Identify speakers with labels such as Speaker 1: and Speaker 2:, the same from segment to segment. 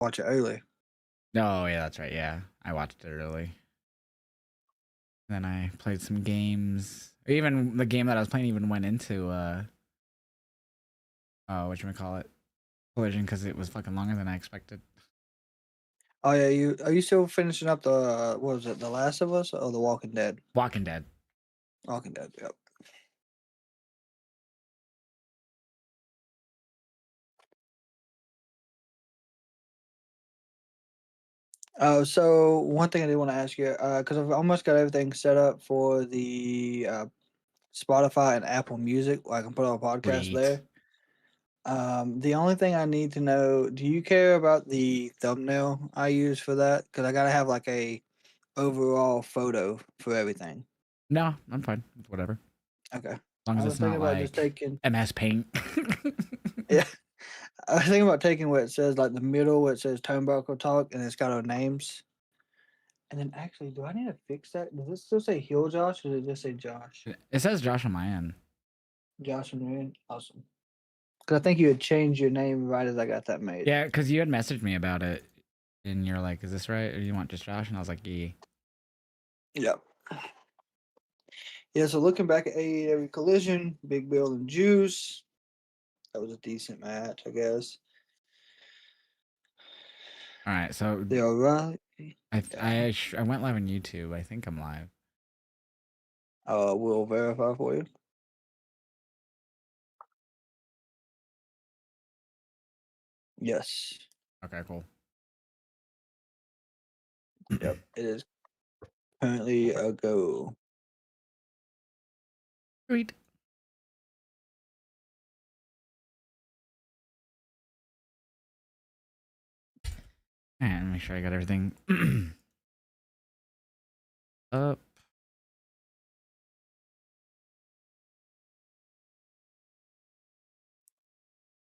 Speaker 1: watch it early.
Speaker 2: Oh, yeah, that's right. Yeah, I watched it early. Then I played some games. Even the game that I was playing even went into whatchamacallit, Collision, because it was fucking longer than I expected.
Speaker 1: Oh yeah, are you still finishing up the what was it, The Last of Us or The Walking Dead?
Speaker 2: Walking Dead.
Speaker 1: Walking Dead, yep. So one thing I did want to ask you, because I've almost got everything set up for the Spotify and Apple Music, I can put on a podcast
Speaker 2: Sweet.
Speaker 1: there. The only thing I need to know, do you care about the thumbnail I use for that? Because I gotta have like a overall photo for everything.
Speaker 2: No, I'm fine. Whatever.
Speaker 1: Okay.
Speaker 2: As long
Speaker 1: I
Speaker 2: as
Speaker 1: was
Speaker 2: it's
Speaker 1: thinking
Speaker 2: not
Speaker 1: about just
Speaker 2: like
Speaker 1: taking,
Speaker 2: MS Paint.
Speaker 1: yeah, I was thinking about taking where it says like the middle where it says Turnbuckle Talk and it's got our names. And then actually, do I need to fix that? Does it still say Heel Josh or does it just say Josh?
Speaker 2: It says Josh on my end.
Speaker 1: Josh and Ryan? Awesome. Because I think you had changed your name right as I got that made.
Speaker 2: Yeah, because you had messaged me about it, and you're like, "Is this right? Or you want just Josh?" And I was like, "Yeah."
Speaker 1: Yep. Yeah, so looking back at AEW Collision, Big Bill and Juice, that was a decent match, I guess.
Speaker 2: All right, so
Speaker 1: The O'Reilly. Yeah.
Speaker 2: I went live on YouTube. I think I'm live.
Speaker 1: We'll verify for you. Yes.
Speaker 2: Okay, cool.
Speaker 1: Yep. It is currently a go.
Speaker 2: Sweet. And make sure I got everything up.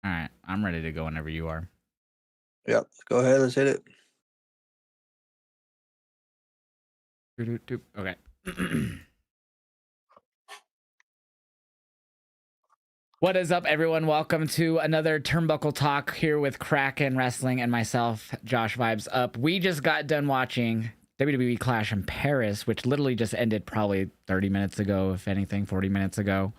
Speaker 2: All right, I'm ready to go whenever you are.
Speaker 1: Yep. Go ahead. Let's hit it.
Speaker 2: Okay. What is up, everyone? Welcome to another Turnbuckle Talk here with Kraken Wrestling and myself, Josh Vibes Up. We just got done watching WWE Clash in Paris, which literally just ended probably 30 minutes ago, if anything, 40 minutes ago.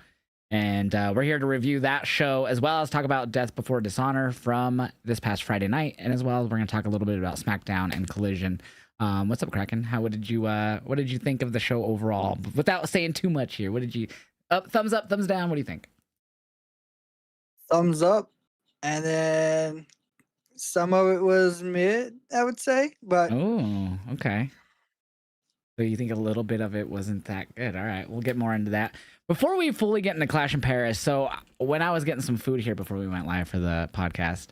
Speaker 2: And we're here to review that show, as well as talk about Death Before Dishonor from this past Friday night, and as well as we're going to talk a little bit about SmackDown and Collision. What's up, Kraken? What did you think of the show overall? Without saying too much here, what did you thumbs up, thumbs down? What do you think?
Speaker 1: Thumbs up. And then some of it was mid, I would say. But
Speaker 2: Oh, okay. So you think a little bit of it wasn't that good. All right, we'll get more into that. Before we fully get into Clash in Paris, so when I was getting some food here before we went live for the podcast,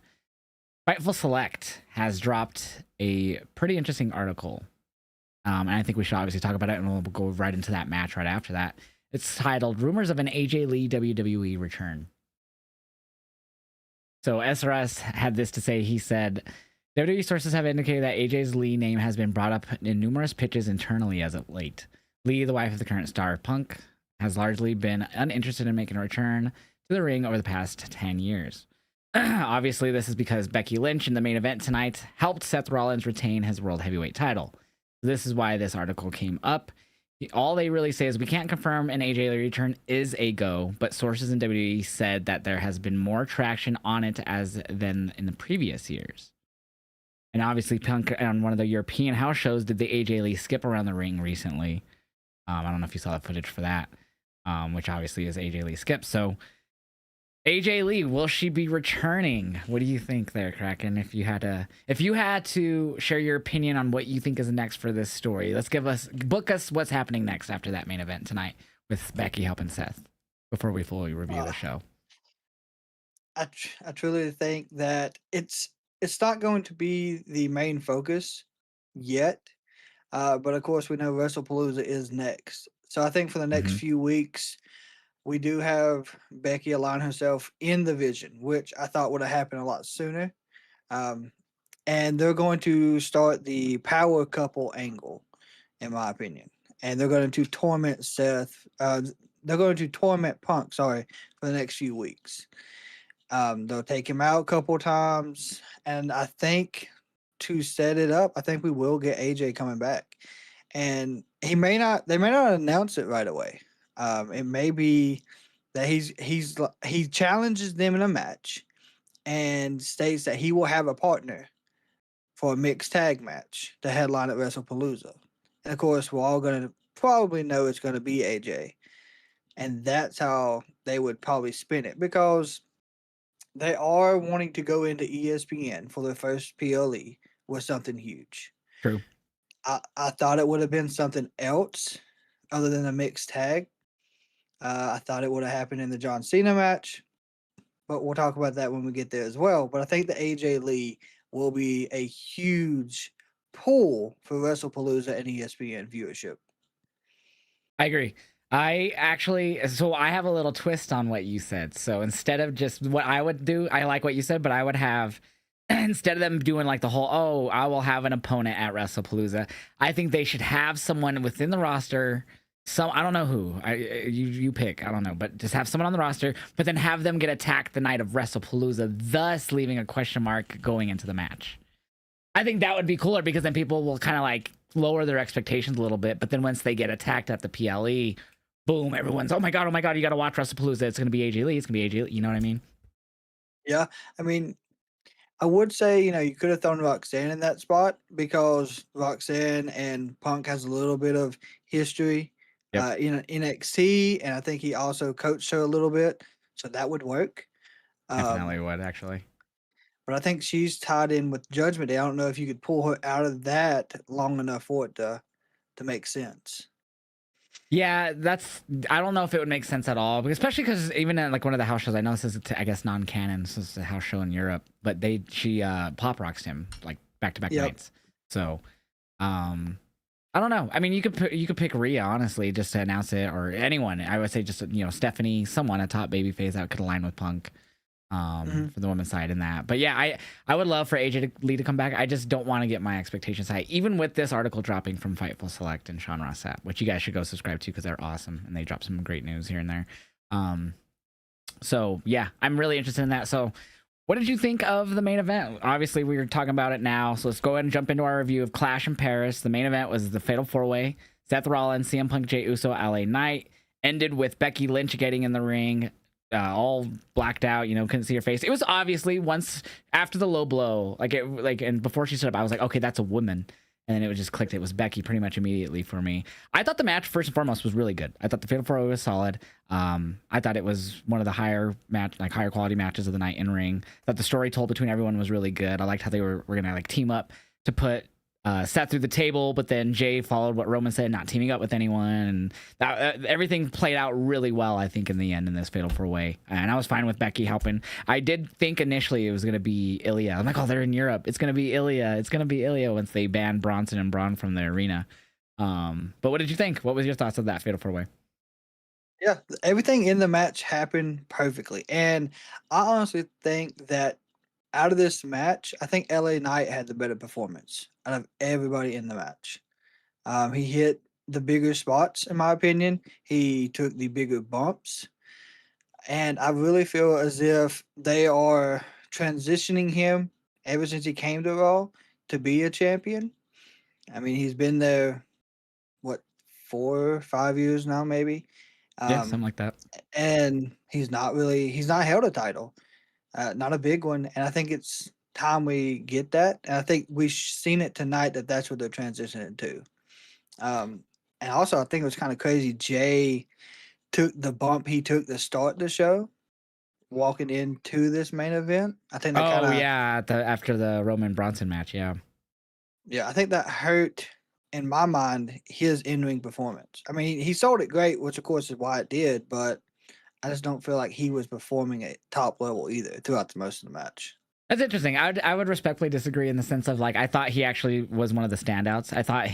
Speaker 2: Fightful Select has dropped a pretty interesting article. And I think we should obviously talk about it, and we'll go right into that match right after that. It's titled Rumors of an AJ Lee WWE Return. So SRS had this to say. He said, WWE sources have indicated that AJ's Lee name has been brought up in numerous pitches internally as of late. Lee, the wife of the current star Punk, has largely been uninterested in making a return to the ring over the past 10 years. Obviously, this is because Becky Lynch in the main event tonight helped Seth Rollins retain his World Heavyweight title. This is why this article came up. All they really say is we can't confirm an AJ Lee return is a go, but sources in WWE said that there has been more traction on it than in the previous years. And obviously, Punk on one of the European house shows did the AJ Lee skip around the ring recently. I don't know if you saw the footage for that, which obviously is AJ Lee skip. So AJ Lee, will she be returning? What do you think there, Kraken? If you had to share your opinion on what you think is next for this story, book us what's happening next after that main event tonight with Becky helping Seth before we fully review the show.
Speaker 1: I truly think that it's not going to be the main focus yet. But of course, we know WrestlePalooza is next. So I think for the next few weeks, we do have Becky align herself in the Vision, which I thought would have happened a lot sooner. And they're going to start the power couple angle, in my opinion. And they're going to torment Seth. They're going to torment Punk, sorry, for the next few weeks. They'll take him out a couple times, and I think to set it up, I think we will get AJ coming back, and he may not. They may not announce it right away. It may be that he challenges them in a match and states that he will have a partner for a mixed tag match to headline at WrestlePalooza. And of course, we're all going to probably know it's going to be AJ. And that's how they would probably spin it, because they are wanting to go into ESPN for their first PLE with something huge.
Speaker 2: True.
Speaker 1: I thought it would have been something else other than a mixed tag. I thought it would have happened in the John Cena match, but we'll talk about that when we get there as well. But I think the AJ Lee will be a huge pull for WrestlePalooza and ESPN viewership.
Speaker 2: I agree. So I have a little twist on what you said. So instead of just what I would do, I like what you said, but I would have, instead of them doing like the whole, oh, I will have an opponent at WrestlePalooza, I think they should have someone within the roster. I don't know who. You pick. I don't know, but just have someone on the roster, but then have them get attacked the night of WrestlePalooza, thus leaving a question mark going into the match. I think that would be cooler, because then people will kind of like lower their expectations a little bit. But then once they get attacked at the PLE, boom, everyone's, oh my God, you got to watch WrestlePalooza. It's going to be AJ Lee. It's going to be AJ Lee. You know what I mean?
Speaker 1: Yeah. I mean, I would say, you could have thrown Roxanne in that spot, because Roxanne and Punk has a little bit of history
Speaker 2: Yep.
Speaker 1: in NXT, and I think he also coached her a little bit, so that would work.
Speaker 2: Definitely would, actually.
Speaker 1: But I think she's tied in with Judgment Day. I don't know if you could pull her out of that long enough for it to make sense.
Speaker 2: Yeah, I don't know if it would make sense at all, especially because even at like one of the house shows, I know this is, I guess, non-canon. This is a house show in Europe, but she pop rocks him like back-to-back nights. So, I don't know. I mean, you could pick Rhea, honestly, just to announce it, or anyone. I would say just Stephanie, someone, a top babyface that could align with Punk. For the women's side in that. But yeah, I would love for AJ Lee to come back. I just don't want to get my expectations high, even with this article dropping from Fightful Select and Sean Ross Sapp, which you guys should go subscribe to, because they're awesome and they drop some great news here and there. So yeah, I'm really interested in that. So what did you think of the main event? Obviously, we were talking about it now, so let's go ahead and jump into our review of Clash in Paris. The main event was the Fatal 4-Way. Seth Rollins, CM Punk, Jey Uso, LA Knight. Ended with Becky Lynch getting in the ring, all blacked out, couldn't see her face. It was obviously, once after the low blow, and before she stood up, I was like, okay, that's a woman. And then it was just clicked. It was Becky pretty much immediately for me. I thought the match, first and foremost, was really good. I thought the Fatal 4-Way was solid. I thought it was one of the higher quality matches of the night in ring. I thought the story told between everyone was really good. I liked how they were gonna team up to put Seth through the table, but then Jay followed what Roman said, not teaming up with anyone, and that, everything played out really well, I think, in the end in this Fatal 4-Way. And I was fine with Becky helping. I did think initially it was going to be Ilya. I'm like, oh, they're in Europe. It's going to be Ilya. It's going to be Ilya once they banned Bronson and Braun from the arena. But what did you think? What was your thoughts of that Fatal 4-Way?
Speaker 1: Yeah, everything in the match happened perfectly. And I honestly think that out of this match, I think LA Knight had the better performance out of everybody in the match. He hit the bigger spots, in my opinion. He took the bigger bumps. And I really feel as if they are transitioning him ever since he came to Raw to be a champion. I mean, he's been there, what, 4 or 5 years now, maybe.
Speaker 2: Yeah, something like that.
Speaker 1: And he's not held a title. Not a big one, and I think it's time we get that. And I think we've seen it tonight that that's what they're transitioning to. And also, I think it was kind of crazy. Jay took the bump he took to start the show, walking into this main event. I think that kind of
Speaker 2: after the Roman Bronson match, yeah,
Speaker 1: I think that hurt in my mind his in-ring performance. I mean, he sold it great, which of course is why it did, but I just don't feel like he was performing at top level either throughout the most of the match.
Speaker 2: That's interesting. I would respectfully disagree in the sense of I thought he actually was one of the standouts. I thought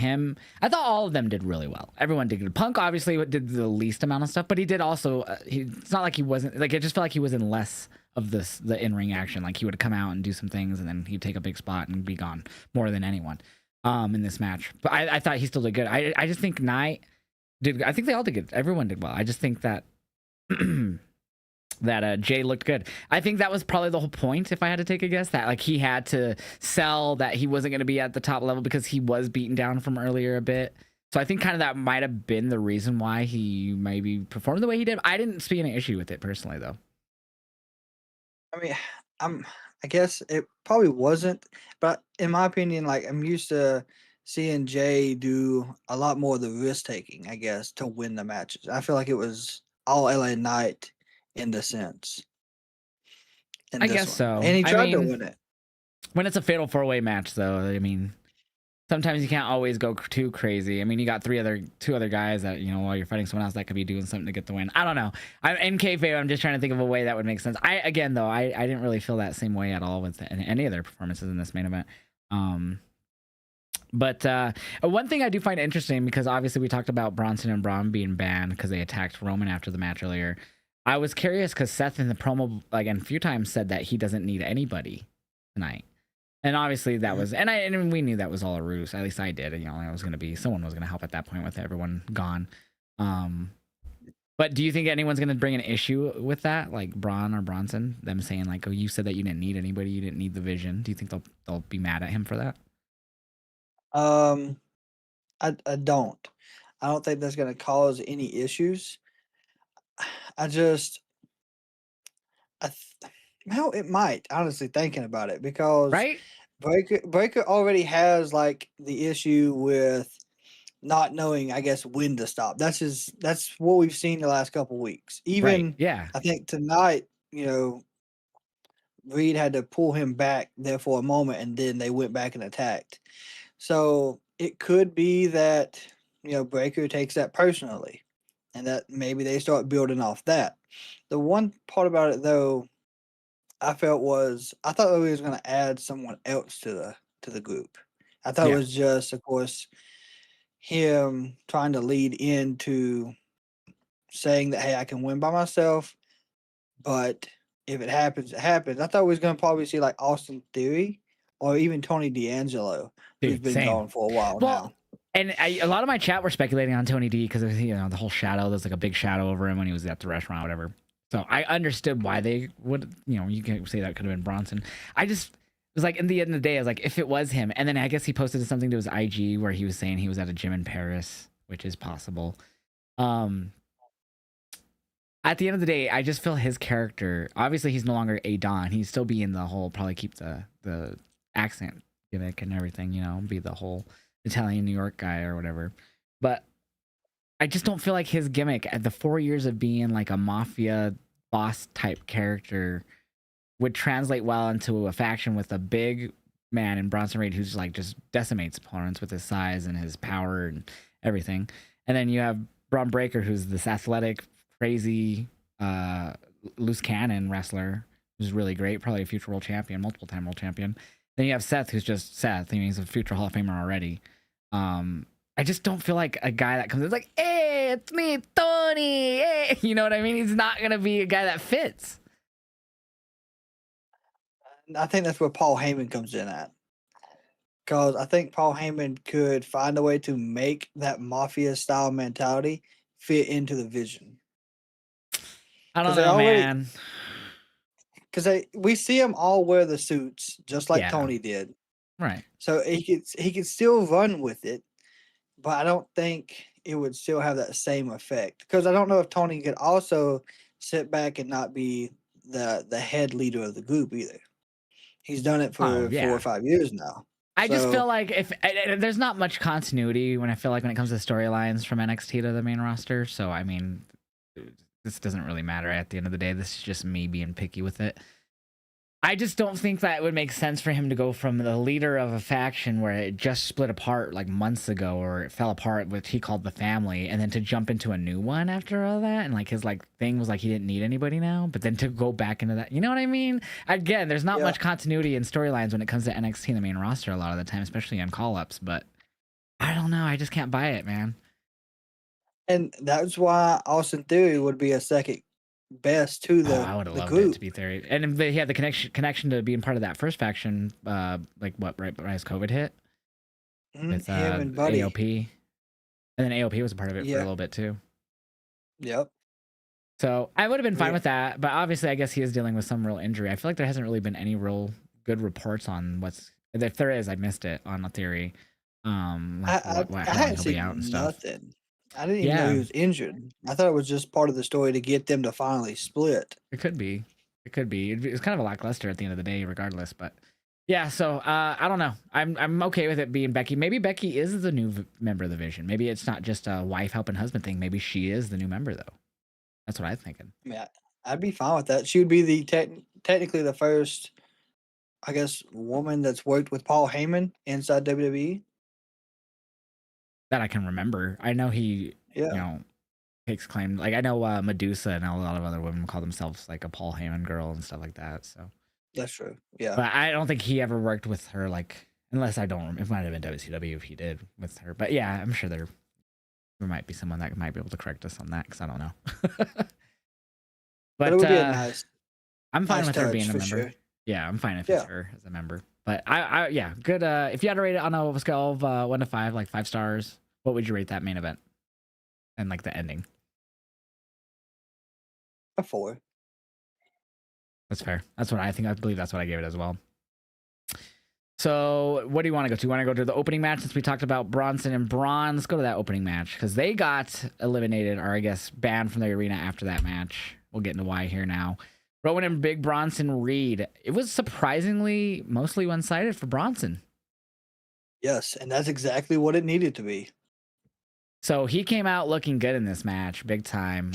Speaker 2: all of them did really well. Everyone did good. Punk obviously did the least amount of stuff, but he did also. It's not like he wasn't it just felt like he was in less of the in ring action. Like he would come out and do some things, and then he'd take a big spot and be gone more than anyone in this match. But I thought he still did good. I just think Knight did. I think they all did good. Everyone did well. I just think that that Jay looked good. I think that was probably the whole point, if I had to take a guess, that like he had to sell that he wasn't going to be at the top level because he was beaten down from earlier a bit. So I think kind of that might have been the reason why he maybe performed the way he did. I didn't see any issue with it personally, though.
Speaker 1: I mean, I'm I guess it probably wasn't, but in my opinion, like I'm used to seeing Jay do a lot more of the risk taking, I guess, to win the matches. I feel like it was all LA Knight in the sense in
Speaker 2: I
Speaker 1: this
Speaker 2: guess
Speaker 1: one.
Speaker 2: so.
Speaker 1: And he
Speaker 2: I
Speaker 1: tried to
Speaker 2: mean,
Speaker 1: win it.
Speaker 2: when it's a fatal 4-way match, though, I mean, sometimes you can't always go too crazy. I mean, you got two other guys that, you know, while you're fighting someone else that could be doing something to get the win. I don't know. I'm in kayfabe. I'm just trying to think of a way that would make sense. I didn't really feel that same way at all with any of their performances in this main event. But one thing I do find interesting, because obviously we talked about Bronson and Braun being banned because they attacked Roman after the match earlier. I was curious because Seth in the promo, like, and a few times said that he doesn't need anybody tonight. And obviously that was, and we knew that was all a ruse. At least I did. You know, it was going to be, someone was going to help at that point with everyone gone. But do you think anyone's going to bring an issue with that? Like Braun or Bronson, them saying like, oh, you said that you didn't need anybody. You didn't need the vision. Do you think they'll be mad at him for that?
Speaker 1: I don't. I don't think that's gonna cause any issues. I just I th- well, it might, honestly, thinking about it, because
Speaker 2: Right?
Speaker 1: Breaker already has like the issue with not knowing, I guess, when to stop. That's what we've seen the last couple weeks.
Speaker 2: Right.
Speaker 1: Even
Speaker 2: Yeah.
Speaker 1: I think tonight, Reed had to pull him back there for a moment, and then they went back and attacked. So it could be that, Breaker takes that personally, and that maybe they start building off that. The one part about it, though, I felt was I thought we was going to add someone else to the group. I thought it
Speaker 2: Yeah.
Speaker 1: was just, of course, him trying to lead into saying that, hey, I can win by myself, but if it happens, it happens. I thought we was going to probably see like Austin Theory or even Tony D'Angelo, who's
Speaker 2: Dude,
Speaker 1: been
Speaker 2: same.
Speaker 1: gone for a while
Speaker 2: Well,
Speaker 1: now.
Speaker 2: and a lot of my chat were speculating on Tony D because of, you know, the whole shadow. There's like a big shadow over him when he was at the restaurant, or whatever. So I understood why they would, you know, you can say that could have been Bronson. I just was like, in the end of the day, I was like, if it was him, and then I guess he posted something to his IG where he was saying he was at a gym in Paris, which is possible. At the end of the day, I just feel his character. Obviously, he's no longer a Don. He's still being the whole, probably keep the accent gimmick and everything, you know, be the whole Italian New York guy or whatever. But I just don't feel like his gimmick at the 4 years of being like a mafia boss type character would translate well into a faction with a big man in Bronson Reed who's like just decimates opponents with his size and his power and everything. And then you have Braun Breaker, who's this athletic, crazy, loose cannon wrestler who's really great, probably a future world champion, multiple time world champion. Then you have Seth, who's just Seth. I mean, he's a future Hall of Famer already. I just don't feel like a guy that comes in like, hey, it's me, Tony. Hey, you know what I mean? He's not gonna be a guy that fits.
Speaker 1: I think that's where Paul Heyman comes in at. Because I think Paul Heyman could find a way to make that mafia style mentality fit into the vision.
Speaker 2: I don't
Speaker 1: Because they
Speaker 2: know,
Speaker 1: already,
Speaker 2: man.
Speaker 1: because we see them all wear the suits just like
Speaker 2: Yeah,
Speaker 1: Tony did.
Speaker 2: right.
Speaker 1: So he could still run with it, but I don't think it would still have that same effect. Because I don't know if Tony could also sit back and not be the head leader of the group either. He's done it
Speaker 2: Oh
Speaker 1: for 4 or
Speaker 2: yeah.
Speaker 1: 5 years now.
Speaker 2: I just feel
Speaker 1: So
Speaker 2: like if there's not much continuity when it comes to storylines from NXT to the main roster. So I mean, this doesn't really matter at the end of the day. This is just me being picky with it. I just don't think that it would make sense for him to go from the leader of a faction where it just split apart like months ago, or it fell apart, which he called the family, and then to jump into a new one after all that. And like his like thing was like he didn't need anybody now, but then to go back into that, you know what I mean? Again, there's not
Speaker 1: yeah,
Speaker 2: much continuity in storylines when it comes to NXT, the main roster, a lot of the time, especially on call ups. But I don't know. I just can't buy it, man.
Speaker 1: and that's why Austin Theory would be a second best to
Speaker 2: Oh, I would have
Speaker 1: the
Speaker 2: loved it to
Speaker 1: group.
Speaker 2: be Theory, and he had the connection to being part of that first faction. Like what, right as COVID hit with
Speaker 1: Him and Buddy.
Speaker 2: AOP. And then AOP was a part of it for a
Speaker 1: Yeah.
Speaker 2: little bit too.
Speaker 1: Yep.
Speaker 2: So I would have been fine
Speaker 1: Yeah.
Speaker 2: with that, but obviously, I guess he is dealing with some real injury. I feel like there hasn't really been any real good reports on what's if there is. I missed it on a theory, like
Speaker 1: I
Speaker 2: how long
Speaker 1: hadn't
Speaker 2: he'll be out and
Speaker 1: seen
Speaker 2: stuff.
Speaker 1: nothing. I didn't even know he
Speaker 2: Yeah,
Speaker 1: was injured. I thought it was just part of the story to get them to finally split.
Speaker 2: it could be. It could be. It's kind of a lackluster at the end of the day, regardless. But yeah, so I don't know. I'm okay with it being Becky. Maybe Becky is the new member of the Vision. Maybe it's not just a wife helping husband thing. Maybe she is the new member though. That's what I'm thinking.
Speaker 1: I mean, I'd be fine with that. She would be the technically the first, I guess, woman that's worked with Paul Heyman inside WWE.
Speaker 2: That I can remember. I know he, you
Speaker 1: Yeah,
Speaker 2: know, takes claim. Like I know Medusa and a lot of other women call themselves like a Paul Heyman girl and stuff like that. So,
Speaker 1: that's true. Yeah,
Speaker 2: but I don't think he ever worked with her. Like, unless I don't, it might have been WCW if he did with her. But yeah, I'm sure there might be someone that might be able to correct us on that because I don't know.
Speaker 1: but it
Speaker 2: But
Speaker 1: would be a
Speaker 2: I'm fine
Speaker 1: nice
Speaker 2: with her
Speaker 1: touch
Speaker 2: being a
Speaker 1: for
Speaker 2: member.
Speaker 1: sure.
Speaker 2: Yeah, I'm fine if it's
Speaker 1: Yeah,
Speaker 2: her as a member. But yeah, good. If you had to rate it on a scale of 1 to 5, like 5 stars, what would you rate that main event and like the ending?
Speaker 1: a 4.
Speaker 2: That's fair. That's what I think. I believe that's what I gave it as well. So, what do you want to go to? You want to go to the opening match since we talked about Bronson and Braun? Let's go to that opening match because they got eliminated, or I guess banned from the arena after that match. We'll get into why here now. Rowan and Big Bronson Reed. It was surprisingly mostly one-sided for Bronson.
Speaker 1: Yes, and that's exactly what it needed to be.
Speaker 2: So he came out looking good in this match, big time.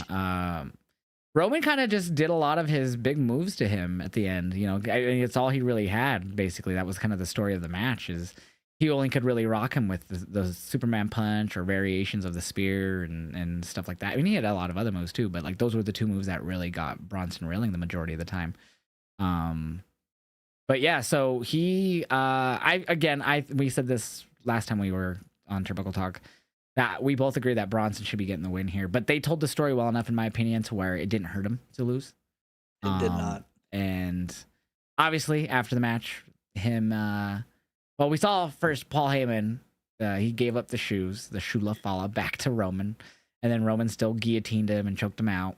Speaker 2: Roman kind of just did a lot of his big moves to him at the end. You know, I mean, it's all he really had. Basically, that was kind of the story of the match. Is he only could really rock him with the Superman punch or variations of the spear and stuff like that. I mean, he had a lot of other moves too, but like those were the two moves that really got Bronson reeling the majority of the time. Um, but yeah, so he, we said this last time we were on Turnbuckle Talk that we both agree that Bronson should be getting the win here, but they told the story well enough, in my opinion, to where it didn't hurt him to lose.
Speaker 1: It did not.
Speaker 2: And obviously after the match, well, we saw first Paul Heyman, he gave up the shoes, the shoe Lafala back to Roman, and then Roman still guillotined him and choked him out.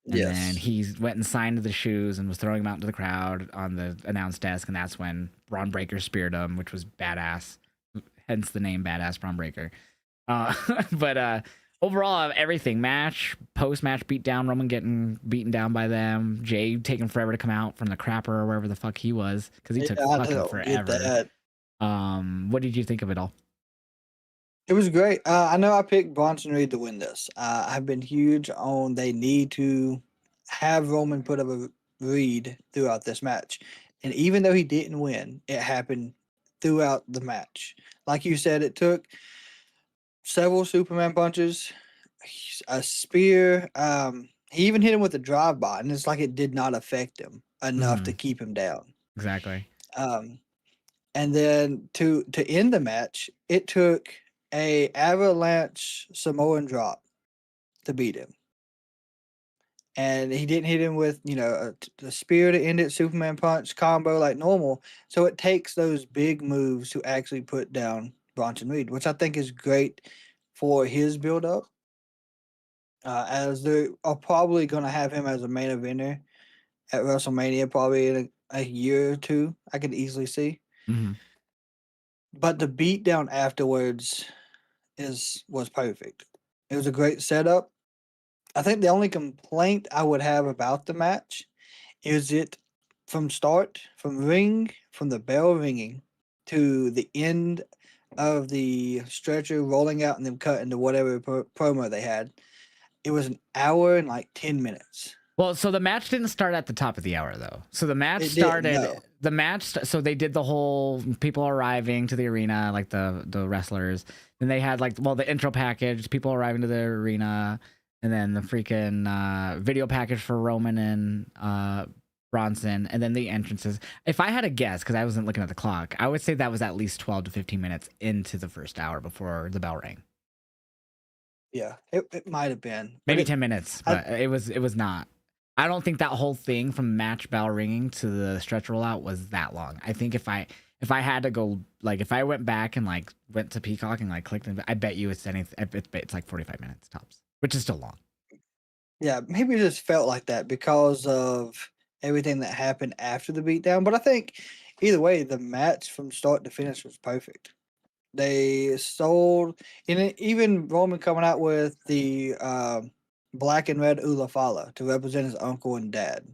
Speaker 2: And then
Speaker 1: Yes.
Speaker 2: he went and signed the shoes and was throwing them out into the crowd on the announce desk. And that's when Braun Breaker speared him, which was badass. Hence the name Badass Braun Breaker. But overall, everything match, post match beat down, Roman getting beaten down by them, Jay taking forever to come out from the crapper or wherever the fuck he was because he
Speaker 1: Yeah,
Speaker 2: took
Speaker 1: I
Speaker 2: fucking
Speaker 1: don't get
Speaker 2: forever.
Speaker 1: that.
Speaker 2: What did you think of it all?
Speaker 1: It was great. I know I picked Bronson Reed to win this. I've been huge on they need to have Roman put up a Reed throughout this match. And even though he didn't win, it happened throughout the match. Like you said, it took several Superman punches, a spear. He even hit him with a drive by, and it's like it did not affect him enough to
Speaker 2: Mm-hmm.
Speaker 1: keep him down.
Speaker 2: Exactly.
Speaker 1: Um, and then to end the match, it took a avalanche Samoan drop to beat him. And he didn't hit him with, the spear to end it, Superman punch combo like normal. So it takes those big moves to actually put down Bronson Reed, which I think is great for his build up. As they are probably going to have him as a main eventer at WrestleMania, probably in a year or two. I could easily see.
Speaker 2: Mm-hmm.
Speaker 1: But the beatdown afterwards was perfect. It was a great setup. I think the only complaint I would have about the match is it from the bell ringing to the end of the stretcher rolling out and then cutting to whatever promo they had. It was an hour and like 10 minutes.
Speaker 2: Well, so the match didn't start at the top of the hour though. So the match
Speaker 1: It didn't,
Speaker 2: started.
Speaker 1: no.
Speaker 2: So they did the whole people arriving to the arena, like the wrestlers. Then they had the intro package, people arriving to the arena, and then the freaking video package for Roman and Bronson, and then the entrances. If I had a guess, because I wasn't looking at the clock, I would say that was at least 12 to 15 minutes into the first hour before the bell rang.
Speaker 1: Yeah, it might have been. But
Speaker 2: Maybe 10 minutes,
Speaker 1: I,
Speaker 2: but it was not. I don't think that whole thing from match bell ringing to the stretch rollout was that long. I think if I had to go, like if I went back and went to Peacock and clicked, I bet you it's like 45 minutes tops, which is still long.
Speaker 1: Yeah, maybe it just felt like that because of everything that happened after the beatdown. But I think either way, the match from start to finish was perfect. They sold, and even Roman coming out with the black and red Ulafala to represent his uncle and dad.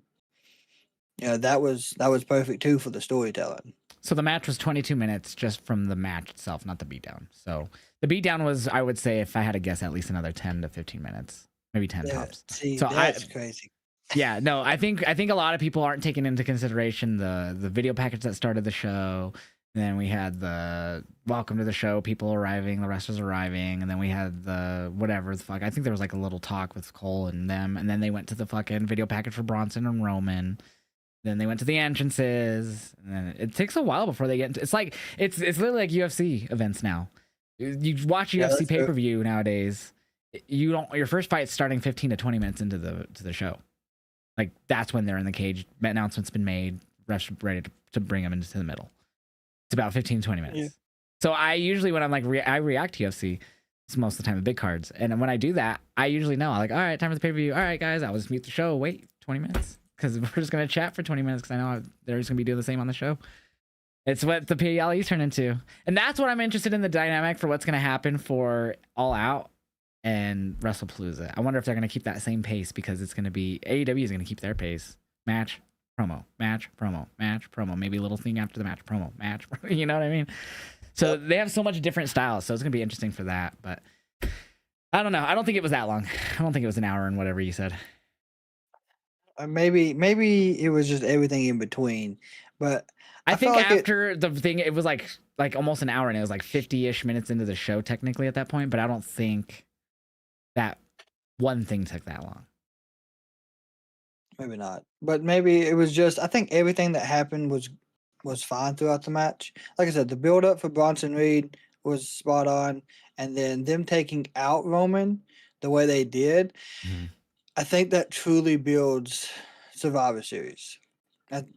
Speaker 1: Yeah, that was perfect too for the storytelling.
Speaker 2: So the match was 22 minutes just from the match itself, not the beatdown. So the beatdown was, I would say, if I had to guess, at least another 10 to 15 minutes, maybe 10
Speaker 1: Yeah,
Speaker 2: tops.
Speaker 1: see,
Speaker 2: So
Speaker 1: that's crazy.
Speaker 2: yeah, no, I think a lot of people aren't taking into consideration the video package that started the show. And then we had the welcome to the show, people arriving, the wrestlers arriving, and then we had the whatever the fuck. I think there was like a little talk with Cole and them, and then they went to the fucking video package for Bronson and Roman. Then they went to the entrances, and then it takes a while before they get into. It's like it's literally like UFC events now. You watch
Speaker 1: Yeah,
Speaker 2: UFC
Speaker 1: that's
Speaker 2: pay
Speaker 1: true.
Speaker 2: per view nowadays. You don't. Your first fight's starting 15 to 20 minutes into the show. Like that's when they're in the cage. Announcement's been made. Refs ready to bring them into the middle. It's about 15 to 20
Speaker 1: Yeah.
Speaker 2: minutes. So I usually when I'm like I react to UFC. It's most of the time the big cards, and when I do that, I usually know. I'm like, all right, time for the pay per view. All right, guys, I'll just mute the show. Wait 20 minutes because we're just gonna chat for 20 minutes because I know they're just gonna be doing the same on the show. It's what the PLEs turn into, and that's what I'm interested in the dynamic for what's gonna happen for All Out and WrestlePalooza. I wonder if they're gonna keep that same pace because it's gonna be AEW is gonna keep their pace. Match, promo, match, promo, match, promo. Maybe a little thing after the match, promo, match. You know what I mean? So they have so much different styles, so it's gonna be interesting for that. But I don't know. I don't think it was that long. I don't think it was an hour and whatever you said.
Speaker 1: Maybe it was just everything in between, but
Speaker 2: I
Speaker 1: I felt
Speaker 2: think
Speaker 1: like it.
Speaker 2: after the thing, it was like almost an hour, and it was like 50-ish minutes into the show technically at that point. But I don't think that one thing took that long.
Speaker 1: Maybe not, but maybe it was just. I think everything that happened was fine throughout the match. Like I said, the build up for Bronson Reed was spot on, and then them taking out Roman the way they did,
Speaker 2: Mhm.
Speaker 1: I think that truly builds Survivor Series. And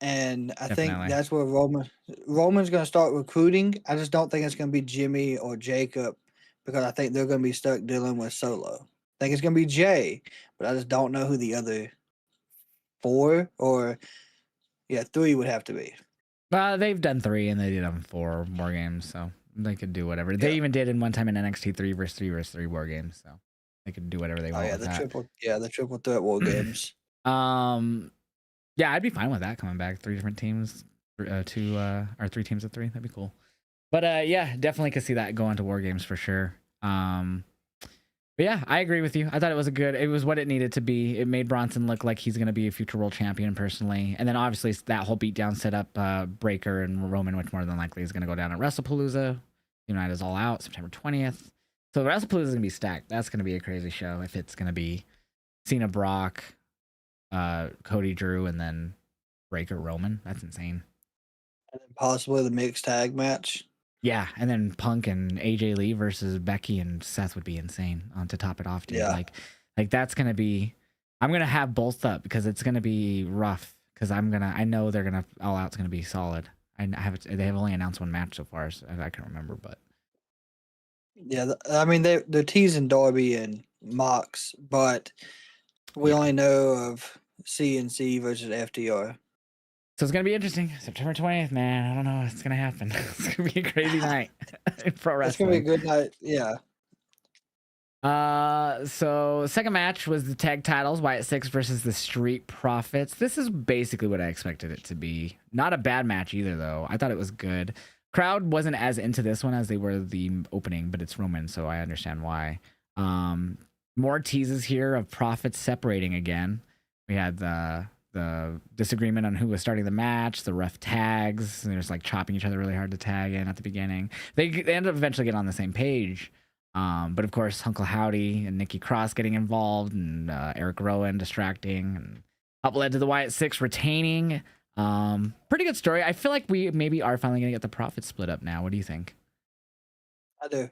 Speaker 1: and I think
Speaker 2: Definitely.
Speaker 1: that's where Roman's gonna start recruiting. I just don't think it's gonna be Jimmy or Jacob because I think they're gonna be stuck dealing with Solo. I think it's gonna be Jay, but I just don't know who the other four or yeah, three would have to be.
Speaker 2: They've done 3 and they did them 4 war games, so they could do whatever. They
Speaker 1: Yeah.
Speaker 2: even did in one time in NXT 3 versus 3 war games, so they could do whatever they
Speaker 1: Oh
Speaker 2: want
Speaker 1: yeah,
Speaker 2: with that.
Speaker 1: the triple threat war games.
Speaker 2: um, yeah, I'd be fine with that coming back. 3 different teams, two or 3 teams of 3. That'd be cool. But yeah, definitely could see that going to war games for sure. But yeah, I agree with you. I thought it was what it needed to be. It made Bronson look like he's going to be a future world champion personally. And then obviously that whole beatdown set up Breaker and Roman, which more than likely is going to go down at WrestlePalooza. United is all out September 20th. So WrestlePalooza is going to be stacked. That's going to be a crazy show if it's going to be Cena, Brock, Cody, Drew, and then Breaker, Roman. That's insane.
Speaker 1: And then possibly the mixed tag match.
Speaker 2: Yeah, and then Punk and AJ Lee versus Becky and Seth would be insane. To top it off, dude.
Speaker 1: Yeah.
Speaker 2: Like that's gonna be. I'm gonna have both up because it's gonna be rough. Because I know they're gonna All Out's gonna be solid. They have only announced one match so far, so I can remember. But
Speaker 1: Yeah, I mean they're teasing Darby and Mox, but we
Speaker 2: yeah,
Speaker 1: only know of CNC versus FTR.
Speaker 2: so it's gonna be interesting. September 20th, man. I don't know what's gonna happen. It's gonna be a crazy night in pro
Speaker 1: It's gonna be a
Speaker 2: wrestling.
Speaker 1: good night. Yeah.
Speaker 2: So second match was the tag titles, Wyatt Six versus the Street Profits. This is basically what I expected it to be. Not a bad match either, though. I thought it was good. Crowd wasn't as into this one as they were the opening, but it's Roman, so I understand why. More teases here of Profits separating again. We had the disagreement on who was starting the match, the rough tags. There's like chopping each other really hard to tag in at the beginning. They ended up eventually getting on the same page. But of course, Uncle Howdy and Nikki Cross getting involved, and Eric Rowan distracting, and up led to the Wyatt Six retaining. Pretty good story. I feel like we maybe are finally gonna get the profits split up now. What do you think?
Speaker 1: I do.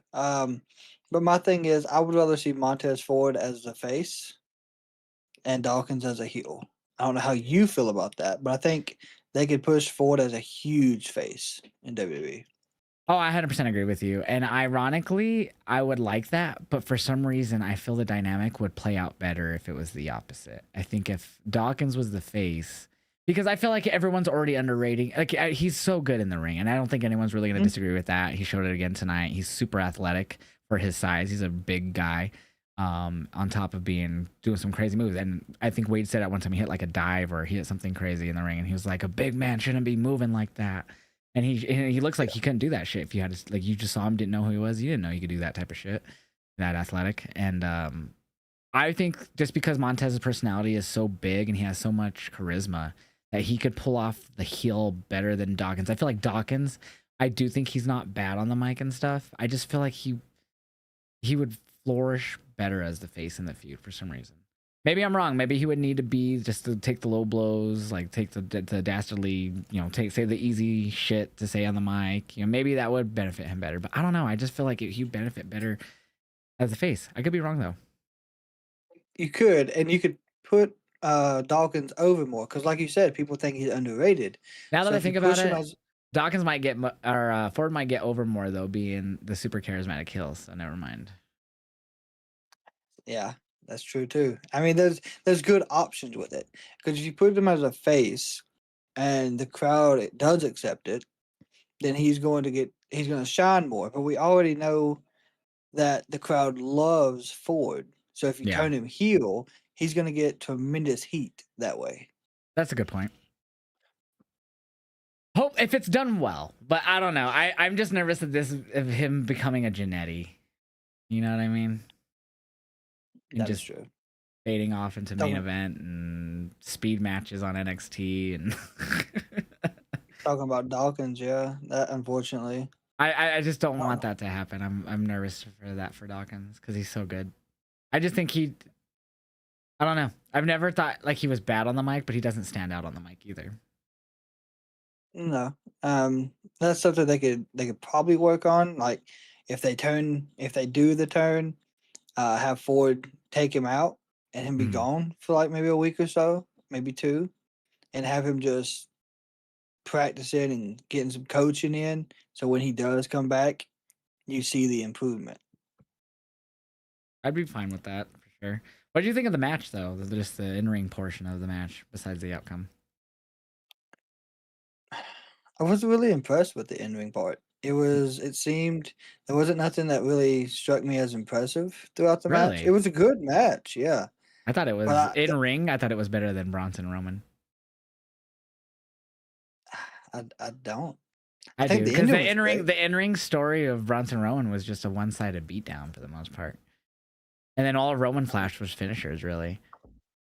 Speaker 1: But my thing is, I would rather see Montez Ford as the face and Dawkins as a heel. I don't know how you feel about that, but I think they could push Ford as a huge face in WWE.
Speaker 2: Oh, I 100% agree with you. And ironically, I would like that, but for some reason, I feel the dynamic would play out better if it was the opposite. I think if Dawkins was the face, because I feel like everyone's already underrating. Like he's so good in the ring, and I don't think anyone's really going to
Speaker 1: Mhm.
Speaker 2: disagree with that. He showed it again tonight. He's super athletic for his size. He's a big guy. On top of being doing some crazy moves, and I think Wade said at one time he hit like a dive or he hit something crazy in the ring, and he was like, "A big man shouldn't be moving like that." And he looks like he couldn't do that shit if you had to, like you just saw him, didn't know who he was, you didn't know you could do that type of shit, that athletic. And I think just because Montez's personality is so big and he has so much charisma that he could pull off the heel better than Dawkins. I feel like Dawkins, I do think he's not bad on the mic and stuff. I just feel like he would flourish better as the face in the feud for some reason. Maybe I'm wrong. Maybe he would need to be just to take the low blows, like take the dastardly, say the easy shit to say on the mic. Maybe that would benefit him better. But I don't know. I just feel like he'd benefit better as a face. I could be wrong though.
Speaker 1: You could, and you could put Dawkins over more because, like you said, people think he's underrated.
Speaker 2: Now that
Speaker 1: So
Speaker 2: I
Speaker 1: if you
Speaker 2: think about
Speaker 1: push him
Speaker 2: it,
Speaker 1: as
Speaker 2: Dawkins might get or Ford might get over more though, being the super charismatic heel. So never mind.
Speaker 1: yeah, that's true too. I mean, there's good options with it because if you put him as a face and the crowd does accept it, then he's going to shine more. But we already know that the crowd loves Ford. So if you
Speaker 2: Yeah,
Speaker 1: turn him heel, he's going to get tremendous heat that way.
Speaker 2: that's a good point. Hope if it's done well, but I don't know. I'm just nervous of him becoming a Genetti. You know what I mean? And
Speaker 1: That is
Speaker 2: just
Speaker 1: true.
Speaker 2: fading off into main
Speaker 1: Talking
Speaker 2: event and speed matches on NXT and
Speaker 1: talking about Dawkins, yeah, that unfortunately.
Speaker 2: I just don't want
Speaker 1: Oh,
Speaker 2: that to happen. I'm nervous for that for Dawkins because he's so good. I just think I don't know. I've never thought like he was bad on the mic, but he doesn't stand out on the mic either.
Speaker 1: no. That's something they could probably work on. Like if they do the turn, have Ford take him out and him be
Speaker 2: Mhm.
Speaker 1: gone for like maybe a week or so, maybe two, and have him just practicing and getting some coaching in. So when he does come back, you see the improvement.
Speaker 2: I'd be fine with that for sure. What do you think of the match though? Just the in-ring portion of the match besides the outcome.
Speaker 1: I was really impressed with the in-ring part. It seemed there wasn't nothing that really struck me as impressive throughout the match. It
Speaker 2: Really?
Speaker 1: was a good match, yeah.
Speaker 2: I thought it
Speaker 1: But
Speaker 2: was in ring. I thought it was better than Bronson Roman.
Speaker 1: I don't. I
Speaker 2: I
Speaker 1: think
Speaker 2: do
Speaker 1: the
Speaker 2: because
Speaker 1: ending was great.
Speaker 2: the in ring story of Bronson Rowan was just a one sided beatdown for the most part, and then all Roman flashed was finishers. Really,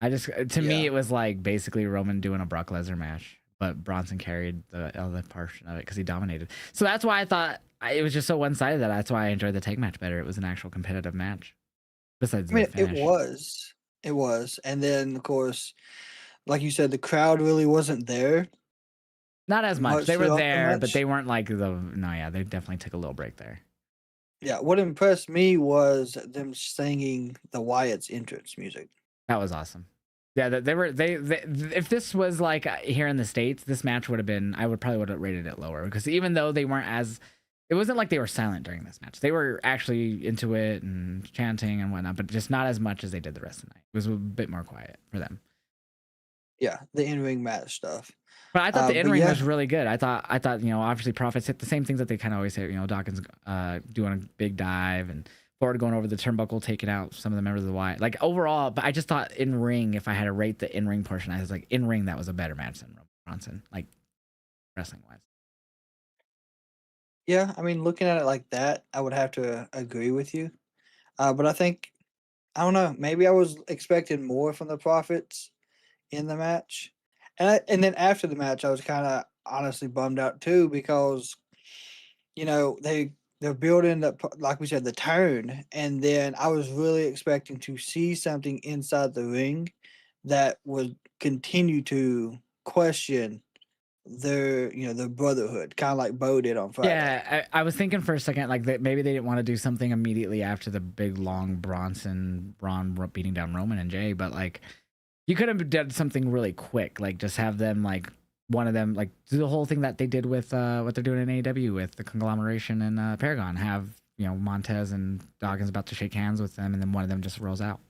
Speaker 2: I just to me
Speaker 1: Yeah.
Speaker 2: it was like basically Roman doing a Brock Lesnar match, but Bronson carried the other portion of it because he dominated. So that's why I thought it was just so one sided that that's why I enjoyed the tag match better. It was an actual competitive match besides
Speaker 1: I
Speaker 2: the
Speaker 1: mean, it
Speaker 2: finish.
Speaker 1: was. It was. And then of course, like you said, the crowd really wasn't there
Speaker 2: Not as much.
Speaker 1: much
Speaker 2: They were
Speaker 1: throughout the
Speaker 2: there, but
Speaker 1: match.
Speaker 2: they weren't like the no. Yeah, they definitely took a little break there.
Speaker 1: Yeah, what impressed me was them singing the Wyatt's entrance music.
Speaker 2: That was awesome. Yeah, they were they if this was like here in the States, this match would have been I would probably would have rated it lower because even though they weren't as it wasn't like they were silent during this match. They were actually into it and chanting and whatnot, but just not as much as they did the rest of the night. It was a bit more quiet for them.
Speaker 1: Yeah, the in-ring match stuff.
Speaker 2: But I thought the in
Speaker 1: But
Speaker 2: ring
Speaker 1: yeah,
Speaker 2: was really good. I thought obviously Profits hit the same things that they kind of always say. Dawkins doing a big dive and Ford going over the turnbuckle, taking out some of the members of the Y. Like overall, but I just thought in ring, if I had to rate the in ring portion, I was like in ring that was a better match than Bronson, like wrestling wise.
Speaker 1: yeah, I mean, looking at it like that, I would have to agree with you. But I don't know, maybe I was expecting more from the Profits in the match. And then after the match, I was kind of honestly bummed out too because they're building up like we said the turn, and then I was really expecting to see something inside the ring that would continue to question their brotherhood, kind of like Bo did on Friday.
Speaker 2: Yeah, I was thinking for a second like that maybe they didn't want to do something immediately after the big long Bronson Braun beating down Roman and Jay, but like you could have done something really quick, like just have them like one of them, like, do the whole thing that they did with what they're doing in AEW with the conglomeration and Paragon. Have, you know, Montez and Dawkins about to shake hands with them, and then one of them just rolls out.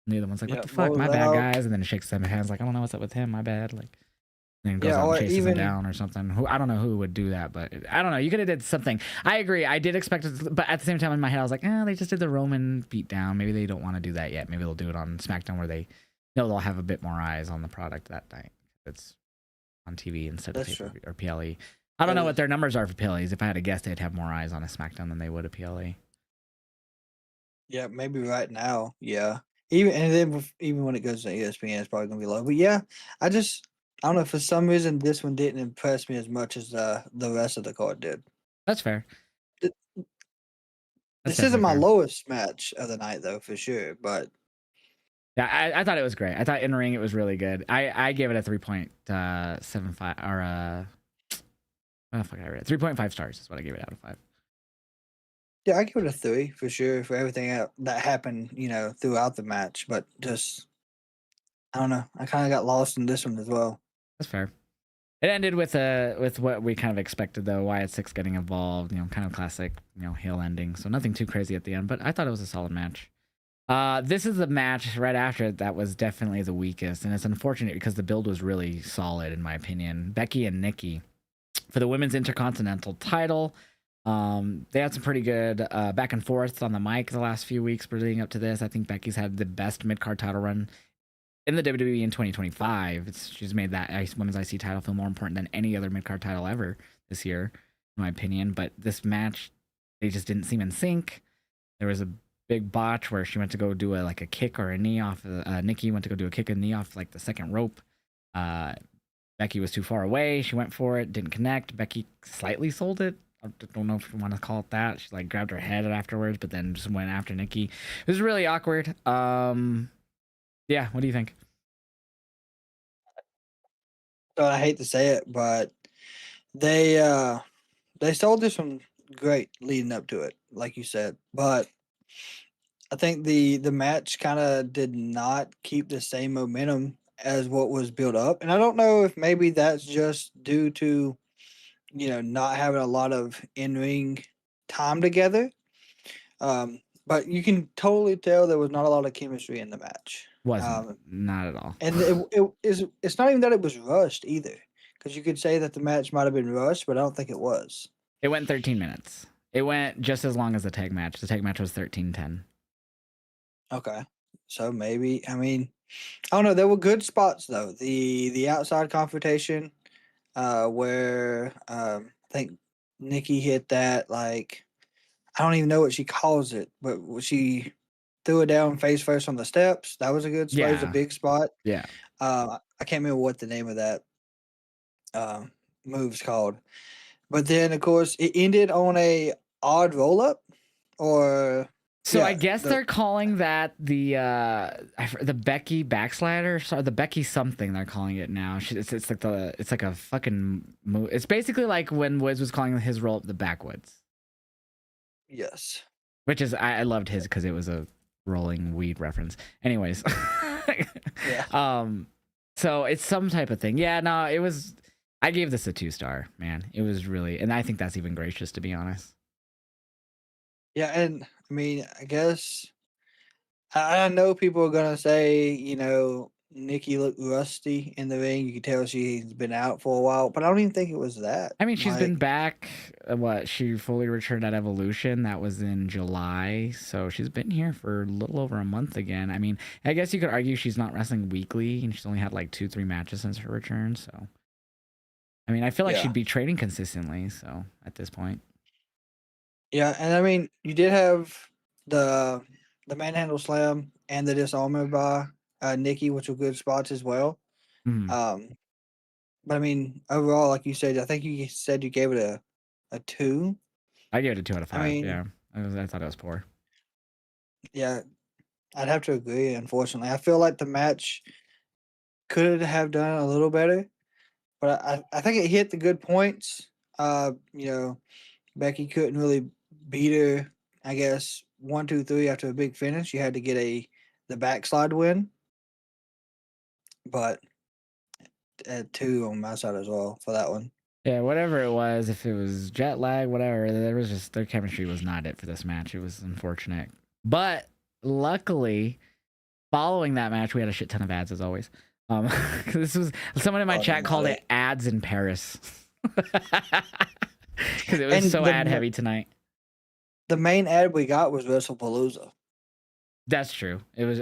Speaker 2: And the other one's like, "What
Speaker 1: Yeah,
Speaker 2: the fuck, my
Speaker 1: rolls
Speaker 2: bad,
Speaker 1: out.
Speaker 2: guys," and then it shakes them hands like, "I don't know what's up with him, my bad." Like, then goes
Speaker 1: Yeah,
Speaker 2: out and
Speaker 1: or
Speaker 2: chases them
Speaker 1: even
Speaker 2: down or something. Who, I don't know who would do that, but I don't know. You could have did something. I agree. I did expect it, but at the same time in my head, I was like, they just did the Roman beatdown. Maybe they don't want to do that yet. Maybe they'll do it on SmackDown where they know they'll have a bit more eyes on the product that night. It's on TV instead of
Speaker 1: that's
Speaker 2: pay per
Speaker 1: true.
Speaker 2: view or PLE. I don't know what their numbers are for PLEs. If I had to guess, they'd have more eyes on a SmackDown than they would a PLE.
Speaker 1: Yeah, maybe right now. Yeah, even and then even when it goes to ESPN, it's probably gonna be low. But yeah, I don't know, for some reason this one didn't impress me as much as the rest of the card did.
Speaker 2: That's fair.
Speaker 1: Th-
Speaker 2: That's
Speaker 1: This isn't
Speaker 2: definitely
Speaker 1: my
Speaker 2: fair.
Speaker 1: lowest match of the night though, for sure. But
Speaker 2: Yeah, I thought it was great. I thought in ring it was really good. I gave it a 3.75 or oh fuck, I read it. 3.5 stars is what I gave it out of 5.
Speaker 1: yeah, I give it a 3 for sure for everything that happened, throughout the match. But just I don't know, I kind of got lost in this one as well.
Speaker 2: That's fair. It ended with what we kind of expected though. Wyatt Six getting involved, you know, kind of classic, you know, heel ending. So nothing too crazy at the end, but I thought it was a solid match. This is the match right after it that was definitely the weakest, and it's unfortunate because the build was really solid in my opinion. Becky and Nikki for the women's intercontinental title. They had some pretty good back and forth on the mic the last few weeks leading up to this. I think Becky's had the best mid card title run in the WWE in 2025. She's made that women's IC title feel more important than any other mid card title ever this year, in my opinion. But this match, they just didn't seem in sync. There was a big botch where she went to go do a kick or a knee off. Nikki went to go do a kick and knee off like the second rope. Becky was too far away. She went for it, didn't connect. Becky slightly sold it. I don't know if you want to call it that. She like grabbed her head afterwards, but then just went after Nikki. It was really awkward. Yeah, what do you think?
Speaker 1: So I hate to say it, but they uh they sold this one great leading up to it, like you said. But I think the match kind of did not keep the same momentum as what was built up, and I don't know if maybe that's just due to not having a lot of in ring time together. But you can totally tell there was not a lot of chemistry in the match.
Speaker 2: Wasn't
Speaker 1: Um,
Speaker 2: not at all.
Speaker 1: and it's not even that it was rushed either, because you could say that the match might have been rushed, but I don't think it was.
Speaker 2: It went 13 minutes. It went just as long as the tag match. The tag match was 13:10.
Speaker 1: Okay, so maybe I mean I don't know. There were good spots though. The outside confrontation, where I think Nikki hit that, like, I don't even know what she calls it, but she threw it down face first on the steps. That was a good spot. It was a
Speaker 2: Yeah,
Speaker 1: big spot.
Speaker 2: yeah.
Speaker 1: I can't remember what the name of that um, move's called. But then, of course, it ended on a odd roll up, or
Speaker 2: So I
Speaker 1: yeah,
Speaker 2: guess they're calling that the Becky backslider. Sorry, the Becky something they're calling it now. It's like a fucking move. It's basically like when Wiz was calling his roll up the backwoods,
Speaker 1: yes,
Speaker 2: which is I loved his because it was a rolling weed reference. Anyways,
Speaker 1: yeah.
Speaker 2: so it's some type of thing. Yeah, no, it was. I gave this a 2-star. Man, it was really, and I think that's even gracious to be honest.
Speaker 1: Yeah, and I mean, I guess I know people are gonna say, Nikki looked rusty in the ring. You can tell she's been out for a while, but I don't even think it was that.
Speaker 2: I mean, she's been
Speaker 1: Like,
Speaker 2: back. What? She fully returned at Evolution. That was in July. So she's been here for a little over a month again. I mean, I guess you could argue she's not wrestling weekly and she's only had like 2, 3 matches since her return. So, I mean, I feel like
Speaker 1: yeah,
Speaker 2: she'd be training consistently. So, at this point.
Speaker 1: yeah, and I mean, you did have the the manhandle slam and the disarmor by Nikki, which were good spots as well.
Speaker 2: Mhm.
Speaker 1: Um, but I mean, overall, like you said, I think you said you gave it a 2.
Speaker 2: I gave it a 2 out of
Speaker 1: I
Speaker 2: 5.
Speaker 1: mean,
Speaker 2: Yeah. I thought it was poor.
Speaker 1: yeah, I'd have to agree. Unfortunately, I feel like the match could have done a little better, but I think it hit the good points. Becky couldn't really beat her, I guess, 1, 2, 3 after a big finish. You had to get the backslide win. But at 2 on my side as well for that one.
Speaker 2: Yeah, whatever it was, if it was jet lag, whatever, there was just their chemistry was not it for this match. It was unfortunate. But luckily, following that match, we had a shit ton of ads as always. This was someone in my
Speaker 1: Oh,
Speaker 2: chat
Speaker 1: no,
Speaker 2: called
Speaker 1: that
Speaker 2: it ads in Paris. Because it was
Speaker 1: and
Speaker 2: so ad heavy tonight.
Speaker 1: the main ad we got was WrestlePalooza.
Speaker 2: That's true. It was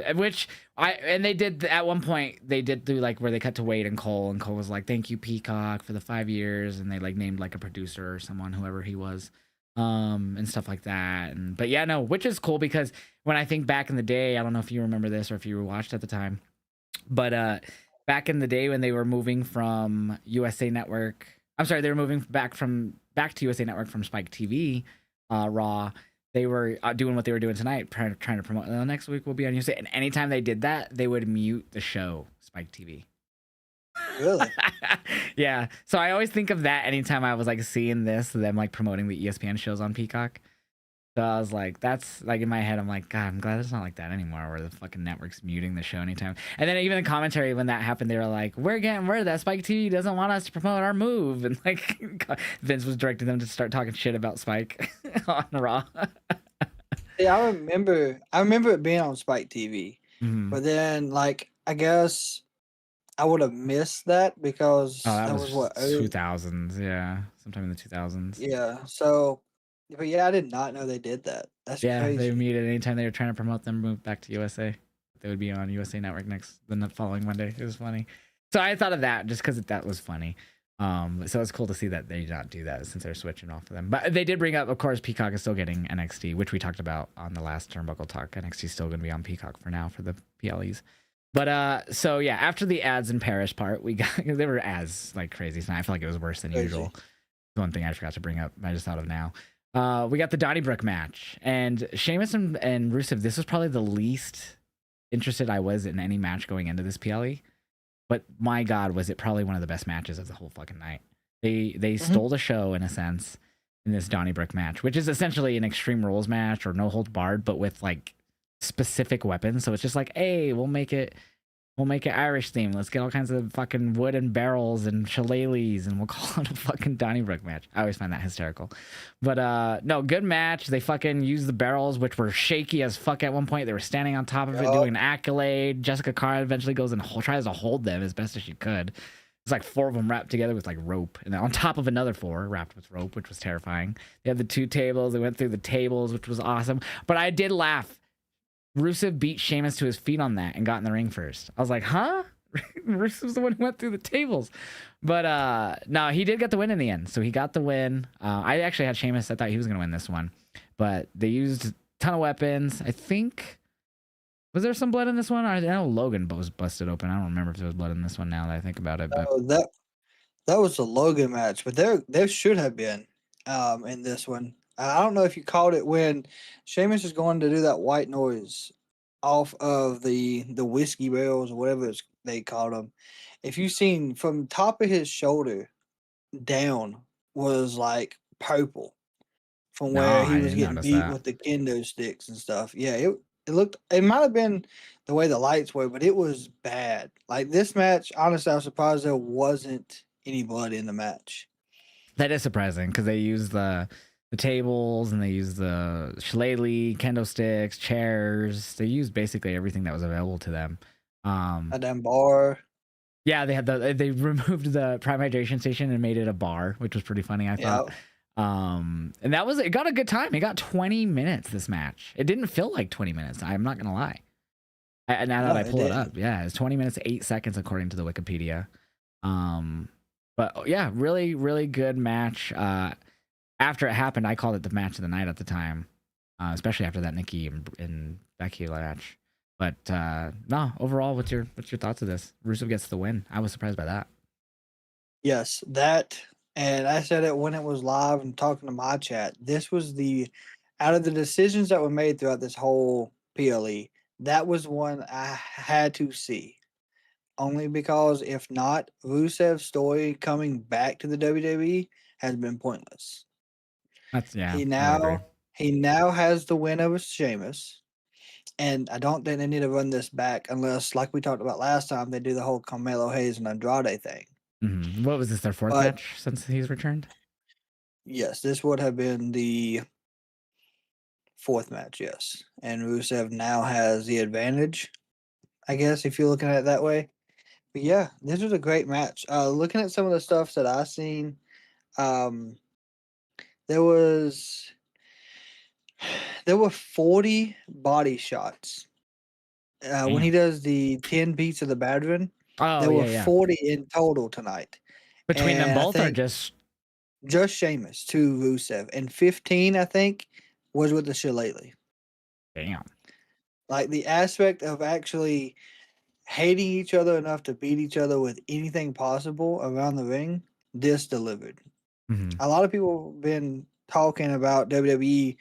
Speaker 2: and they did at one point they did do like where they cut to Wade and Cole was like, "Thank you, Peacock, for the 5 years," and they like named like a producer or someone, whoever he was, and stuff like that. But yeah, no, which is cool because when I think back in the day, I don't know if you remember this or if you watched at the time, but back in the day when they were moving from USA Network, I'm sorry, they were moving back to USA Network from Spike TV, Raw. They were doing what they were doing tonight, trying to promote. Next week we'll be on USA, and anytime they did that, they would mute the show, Spike TV.
Speaker 1: Really?
Speaker 2: Yeah. So I always think of that anytime I was like seeing them like promoting the ESPN shows on Peacock. So I was like, that's like in my head, I'm like, God, I'm glad it's not like that anymore where the fucking network's muting the show anytime. And then even the commentary when that happened, they were like, we're getting rid of that. Spike TV doesn't want us to promote our move. And like Vince was directing them to start talking shit about Spike on Raw.
Speaker 1: Yeah, I remember it being on Spike TV.
Speaker 2: Mhm.
Speaker 1: But then like I guess I would have missed that because
Speaker 2: Oh, that
Speaker 1: that was
Speaker 2: was
Speaker 1: what, early
Speaker 2: 2000s. Yeah. Sometime in the 2000s.
Speaker 1: yeah, so but yeah, I did not know they did that. That's
Speaker 2: Yeah. They
Speaker 1: crazy.
Speaker 2: muted anytime they were trying to promote them move back to USA. They would be on USA Network the following Monday. It was funny. So I thought of that just because that was funny. So it's cool to see that they did not do that since they're switching off of them. But they did bring up, of course, Peacock is still getting NXT, which we talked about on the last Turnbuckle talk. NXT is still going to be on Peacock for now for the PLEs. But so yeah, after the ads in Paris part, we got there were ads like crazy tonight. I feel like it was worse than usual. One thing I forgot to bring up, I just thought of now. We got the Donnybrook match, and Sheamus and Rusev. This was probably the least interested I was in any match going into this PLE. But my God, was it probably one of the best matches of the whole fucking night. They stole the show in a sense in this Donnybrook match, which is essentially an Extreme Rules match or no holds barred, but with like specific weapons. So it's just like, hey, we'll make it Irish theme. Let's get all kinds of fucking wooden barrels and shillelaghs, and we'll call it a fucking Donnybrook match. I always find that hysterical. But no, good match. They fucking used the barrels, which were shaky as fuck at one point. They were standing on top of it, doing an accolade. Jessica Carr eventually goes and tries to hold them as best as she could. It's like 4 of them wrapped together with like rope, and then on top of another 4 wrapped with rope, which was terrifying. They had the 2 tables. They went through the tables, which was awesome. But I did laugh. Rusev beat Sheamus to his feet on that and got in the ring first. I was like, huh? Rusev's the one who went through the tables. But no, he did get the win in the end. So he got the win. I actually had Sheamus. I thought he was going to win this one. But they used a ton of weapons. I think, was there some blood in this one? I know Logan was busted open. I don't remember if there was blood in this one now that I think about it. But
Speaker 1: That was a Logan match, but there should have been in this one. I don't know if you caught it when Sheamus is going to do that white noise off of the whiskey barrels or whatever they called them. If you seen from top of his shoulder down was like purple from
Speaker 2: no,
Speaker 1: where he
Speaker 2: I
Speaker 1: was
Speaker 2: didn't
Speaker 1: getting
Speaker 2: notice
Speaker 1: beat
Speaker 2: that.
Speaker 1: with the kendo sticks and stuff. Yeah, it looked, it might have been the way the lights were, but it was bad. Like this match, honestly, I was surprised there wasn't any blood in the match.
Speaker 2: That is surprising because they use the tables and they use the shillelagh, kendo sticks, chairs. They used basically everything that was available to them.
Speaker 1: A damn bar.
Speaker 2: Yeah, they removed the prime hydration station and made it a bar, which was pretty funny, I thought.
Speaker 1: Yeah.
Speaker 2: And it got a good time. It got 20 minutes this match. It didn't feel like 20 minutes. I'm not gonna lie. Now that I pull it up, yeah, it's 20 minutes 8 seconds according to the Wikipedia. But yeah, really, really good match. After it happened, I called it the match of the night at the time, especially after that Nikki and Becky match. But no, overall, what's your thoughts of this? Rusev gets the win. I was surprised by that.
Speaker 1: Yes, that, and I said it when it was live and talking to my chat. This was out of the decisions that were made throughout this whole PLE, that was one I had to see. Only because if not, Rusev's story coming back to the WWE has been pointless.
Speaker 2: Yeah,
Speaker 1: He
Speaker 2: I would agree.
Speaker 1: now has the win over Sheamus, And I don't think they need to run this back unless, like we talked about last time, they do the whole Carmelo Hayes and Andrade thing.
Speaker 2: What was this, their fourth
Speaker 1: But
Speaker 2: match since he's returned?
Speaker 1: yes, this would have been the fourth match, yes. And Rusev now has the advantage, I guess, if you're looking at it that way. But yeah, this was a great match. Looking at some of the stuff that I seen, um, there was there were 40 body shots. When he
Speaker 2: Damn.
Speaker 1: does the 10 beats of the Badrin,
Speaker 2: Oh
Speaker 1: there
Speaker 2: yeah,
Speaker 1: were
Speaker 2: yeah.
Speaker 1: 40 in total tonight.
Speaker 2: Between them
Speaker 1: And I
Speaker 2: both, or
Speaker 1: think
Speaker 2: just
Speaker 1: just Sheamus to Rusev. And 15, I think, was with the Shillelagh.
Speaker 2: damn.
Speaker 1: Like the aspect of actually hating each other enough to beat each other with anything possible around the ring, this delivered.
Speaker 2: Hmm.
Speaker 1: A lot of people have been talking about WWE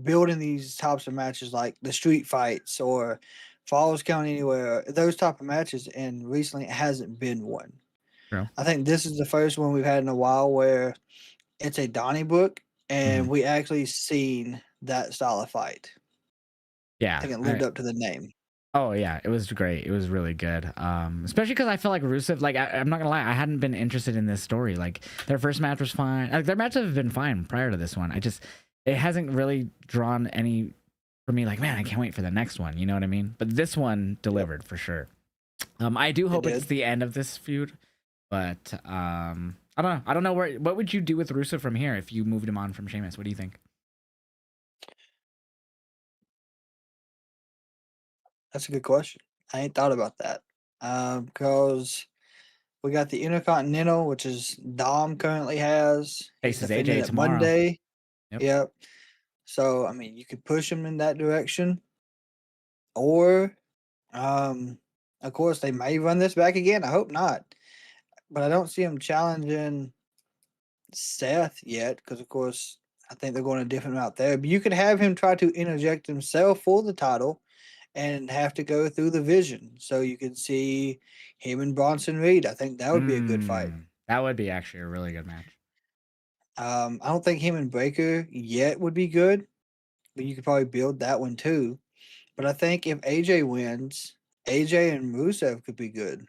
Speaker 1: building these types of matches like the street fights or Falls Count Anywhere, those type of matches, and recently it hasn't been one.
Speaker 2: True.
Speaker 1: I think this is the first one we've had in a while where it's a Donnybrook
Speaker 2: Hmm.
Speaker 1: and we actually seen that style of fight. I
Speaker 2: Yeah.
Speaker 1: think it lived up to the name.
Speaker 2: Oh yeah, it was great. It was really good. Especially because I felt like Rusev. Like I'm not gonna lie, I hadn't been interested in this story. Like their first match was fine. Like their matches have been fine prior to this one. It hasn't really drawn any for me. Like man, I can't wait for the next one. You know what I mean? But this one
Speaker 1: Yep,
Speaker 2: delivered for sure. I do
Speaker 1: it
Speaker 2: hope it's
Speaker 1: did.
Speaker 2: the end of this feud. But I don't know. I don't know what would you do with Rusev from here if you moved him on from Sheamus? What do you think?
Speaker 1: That's a good question. I ain't thought about that. Because we got the Intercontinental, which is Dom currently has. He's
Speaker 2: Faces
Speaker 1: defending
Speaker 2: AJ
Speaker 1: it
Speaker 2: tomorrow.
Speaker 1: Monday.
Speaker 2: Yep.
Speaker 1: Yep. So I mean, you could push him in that direction, or um, of course they may run this back again. I hope not, but I don't see him challenging Seth yet because, of course, I think they're going a different route there. But you could have him try to interject himself for the title and have to go through the Vision, so you could see him and Bronson Reed. I think that would be a good fight.
Speaker 2: That would be actually a really good match.
Speaker 1: I don't think him and Breaker yet would be good, but you could probably build that one too. But I think if AJ wins, AJ and Rusev could be good.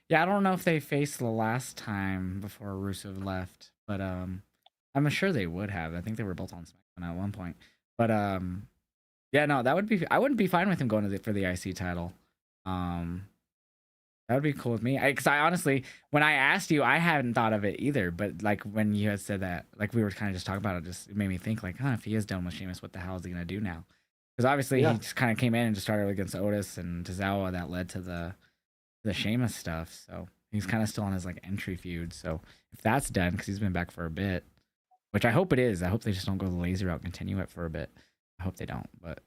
Speaker 2: Yeah, I don't know if they faced the last time before Rusev left, but I'm sure they would have. I think they were both on SmackDown at one point. But yeah, no, that would be. I wouldn't be fine with him going for the IC title. Um, that would be cool with me. Because I honestly, when I asked you, I hadn't thought of it either. But like when you had said that, like we were kind of just talking about it, it made me think like, huh, if he is done with Sheamus, what the hell is he gonna do now? Because obviously he
Speaker 1: Yeah,
Speaker 2: just kind of came in and just started against Otis and Tozawa, that led to the Sheamus stuff. So he's kind of still on his like entry feud. So if that's done, because he's been back for a bit, which I hope it is. I hope they just don't go the lazy route, continue it for a bit. I hope they don't. But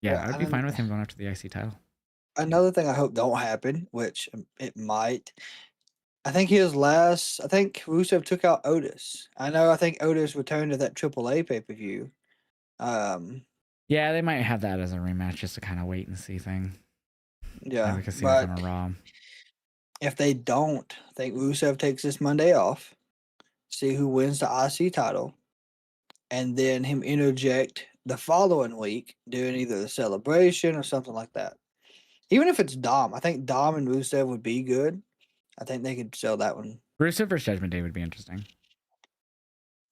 Speaker 2: yeah,
Speaker 1: yeah.
Speaker 2: I'd be fine with him going after the IC title.
Speaker 1: Another thing I hope don't happen, which it might. I think his last. I think Rusev took out Otis. I know. I think Otis returned to that AAA pay per view. Um,
Speaker 2: Yeah, they might have that as a rematch just to kind of wait and see thing. Like
Speaker 1: yeah,
Speaker 2: the casino
Speaker 1: but
Speaker 2: from a Raw.
Speaker 1: if they don't, I think Rusev takes this Monday off. See who wins the IC title, and then him interject the following week doing either the celebration or something like that. Even if it's Dom, I think Dom and Rusev would be good. I think they could sell that one.
Speaker 2: Rusev versus Judgment Day would be interesting.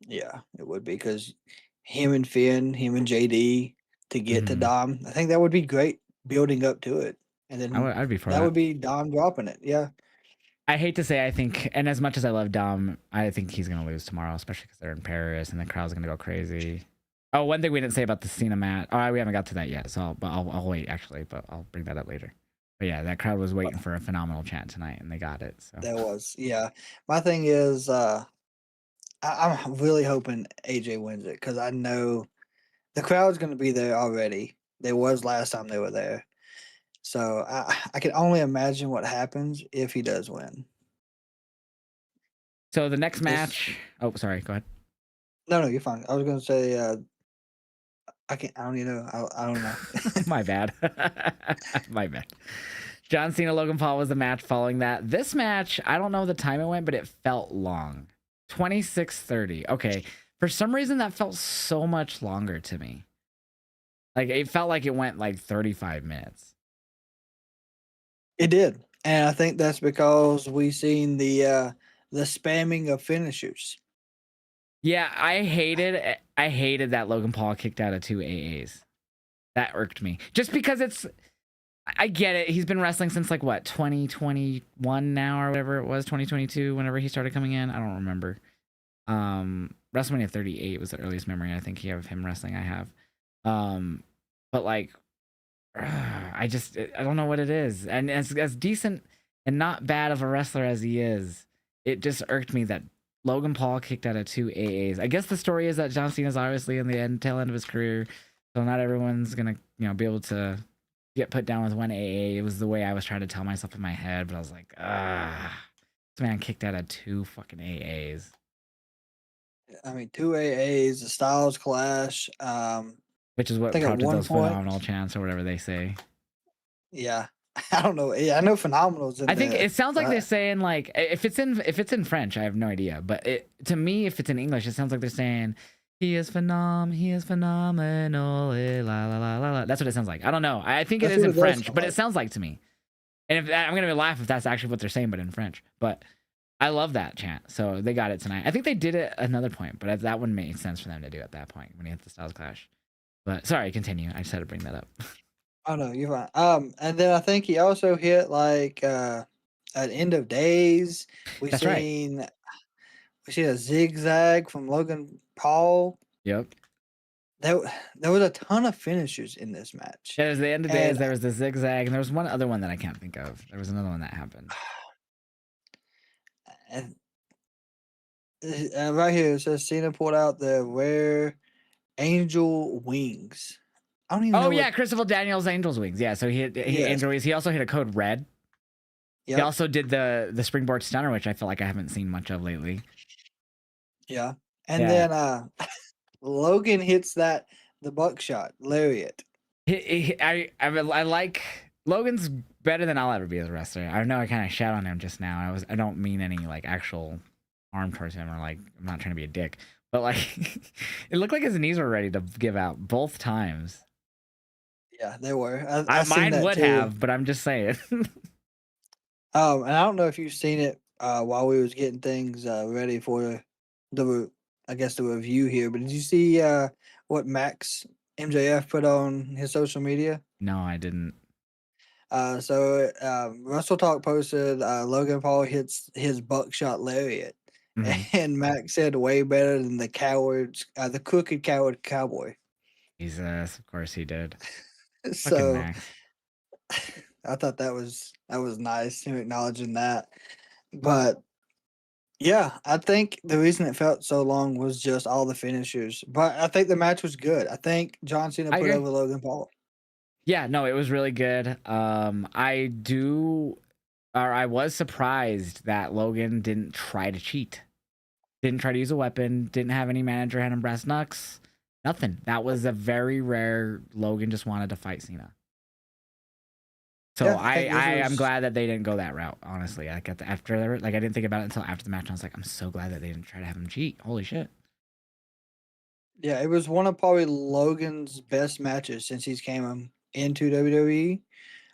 Speaker 1: Yeah, it would be because him and Finn, him and JD to get to
Speaker 2: Hmm.
Speaker 1: Dom, I think that would be great building up to it. And then
Speaker 2: I'd be for
Speaker 1: that
Speaker 2: that.
Speaker 1: would be Dom dropping it. Yeah.
Speaker 2: I hate to say, I think, and as much as I love Dom, I think he's gonna lose tomorrow, especially because they're in Paris and the crowd's gonna go crazy. Oh, one thing we didn't say about the Cena match. Oh, we haven't got to that yet, so I'll wait actually, but I'll bring that up later. But yeah, that crowd was waiting for a phenomenal chant tonight, and they got it. So
Speaker 1: That was, yeah. My thing is, I'm really hoping AJ wins it because I know the crowd's going to be there already. There was last time they were there. So I can only imagine what happens if he does win.
Speaker 2: so the next
Speaker 1: This
Speaker 2: match. Oh, sorry. Go ahead.
Speaker 1: No, you're fine. I was going to say I can't. I don't even know. I don't know.
Speaker 2: My bad. My bad. John Cena Logan Paul was the match following that. This match, I don't know the time it went, but it felt long. 26:30. Okay. For some reason that felt so much longer to me. Like it felt like it went like 35 minutes.
Speaker 1: It did, and I think that's because we seen the spamming of finishers.
Speaker 2: Yeah, I hated that Logan Paul kicked out of 2 AAs. That irked me. Just because I get it. He's been wrestling since like what, 2021 now or whatever it was, 2022 whenever he started coming in. I don't remember. WrestleMania 38 was the earliest memory I think of him wrestling I have. But like I don't know what it is. And as decent and not bad of a wrestler as he is, it just irked me that Logan Paul kicked out of 2 AAs. I guess the story is that John Cena's obviously in the tail end of his career, so not everyone's gonna, be able to get put down with 1 AA. It was the way I was trying to tell myself in my head, but I was like, this man kicked out of 2 fucking AAs.
Speaker 1: I mean, 2 AAs, the Styles Clash.
Speaker 2: Which is
Speaker 1: I
Speaker 2: what
Speaker 1: think at
Speaker 2: prompted
Speaker 1: one
Speaker 2: those
Speaker 1: point,
Speaker 2: phenomenal chants or whatever they say.
Speaker 1: yeah, I don't know. Yeah, I know Phenomenal's in
Speaker 2: I think
Speaker 1: there.
Speaker 2: it sounds like they're saying like if it's in French, I have no idea. But to me, if it's in English, it sounds like they're saying he is phenomenal. La, la, la, la, la. That's what it sounds like. I don't know. I think it
Speaker 1: That's
Speaker 2: is
Speaker 1: what
Speaker 2: in
Speaker 1: it does
Speaker 2: French,
Speaker 1: sound
Speaker 2: but it
Speaker 1: like.
Speaker 2: sounds like to me. And if I'm gonna laugh if that's actually what they're saying, but in French. But I love that chant, so they got it tonight. I think they did it at another point, but that wouldn't make sense for them to do at that point when he hit the Styles Clash. But sorry, continue. I just had to bring that up.
Speaker 1: Oh no, you're fine. And then I think he also hit like at End of Days. We
Speaker 2: That's right.
Speaker 1: seen we see a zigzag from Logan Paul.
Speaker 2: Yep.
Speaker 1: There, there was a ton of finishers in this match,
Speaker 2: There's the end of days.
Speaker 1: and
Speaker 2: There was the zigzag, and there was one other one that I can't think of. There was another one that happened.
Speaker 1: and right here it says Cena pulled out the rare angel wings. I don't even
Speaker 2: Oh
Speaker 1: know what.
Speaker 2: yeah, Christopher Daniels Angels Wings. Yeah, so he
Speaker 1: Yes.
Speaker 2: Angel Wings. He also hit a code red. He
Speaker 1: Yep.
Speaker 2: also did the springboard stunner, which I feel like I haven't seen much of lately.
Speaker 1: Yeah. And
Speaker 2: Yeah,
Speaker 1: then Logan hits the buckshot lariat.
Speaker 2: I like Logan's better than I'll ever be as a wrestler. I know I kind of shout on him just now. I don't mean any like actual harm towards him or like I'm not trying to be a dick, but like it looked like his knees were ready to give out both times.
Speaker 1: Yeah, they were. I seen
Speaker 2: Mine
Speaker 1: that
Speaker 2: would
Speaker 1: too.
Speaker 2: have, but I'm just saying.
Speaker 1: And I don't know if you've seen it while we was getting things ready for I guess the review here. But did you see what Max MJF put on his social media?
Speaker 2: No, I didn't.
Speaker 1: Russell Talk posted Logan Paul hits his buckshot lariat,
Speaker 2: Mhm.
Speaker 1: and Max said way better than the crooked coward cowboy.
Speaker 2: Jesus, of course he did. Fucking
Speaker 1: So
Speaker 2: Max.
Speaker 1: I thought that was nice him acknowledging that. But yeah, I think the reason it felt so long was just all the finishers. But I think the match was good. I think John Cena
Speaker 2: I
Speaker 1: put
Speaker 2: agree.
Speaker 1: over Logan Paul.
Speaker 2: Yeah, no, it was really good. I was surprised that Logan didn't try to cheat. Didn't try to use a weapon, didn't have any manager hand him brass knucks. Nothing. That was a very rare Logan just wanted to fight Cena. So
Speaker 1: Yeah, I think this
Speaker 2: I'm
Speaker 1: was
Speaker 2: glad that they didn't go that route, honestly. Like after like I didn't think about it until after the match. And I was like, I'm so glad that they didn't try to have him cheat. Holy shit.
Speaker 1: yeah, it was one of probably Logan's best matches since he's came into WWE.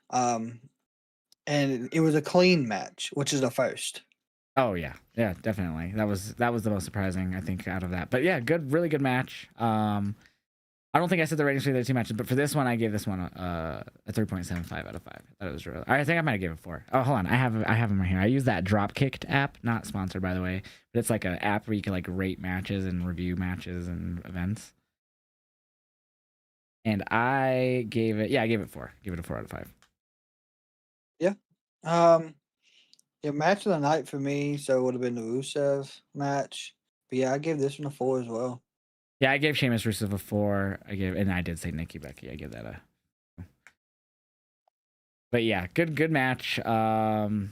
Speaker 1: Um, and it was a clean match, which is a first.
Speaker 2: Oh yeah, yeah, definitely. That was the most surprising I think out of that. But yeah, good, really good match. I don't think I said the ratings for the other two matches, but for this one, I gave this one a 3.75 out of 5. That was really. I think I might have given it 4. Oh, hold on, I have them right here. I use that Dropkicked app, not sponsored by the way, but it's like an app where you can like rate matches and review matches and events. And I gave it 4. Give it a 4 out of 5.
Speaker 1: Yeah. Um, yeah, match of the night for me, so it would have been the Rusev match. But yeah, I gave this one a 4 as well.
Speaker 2: Yeah, I gave Sheamus Rusev a 4. And I did say Nikki Becky. I give that a. But yeah, good match. Then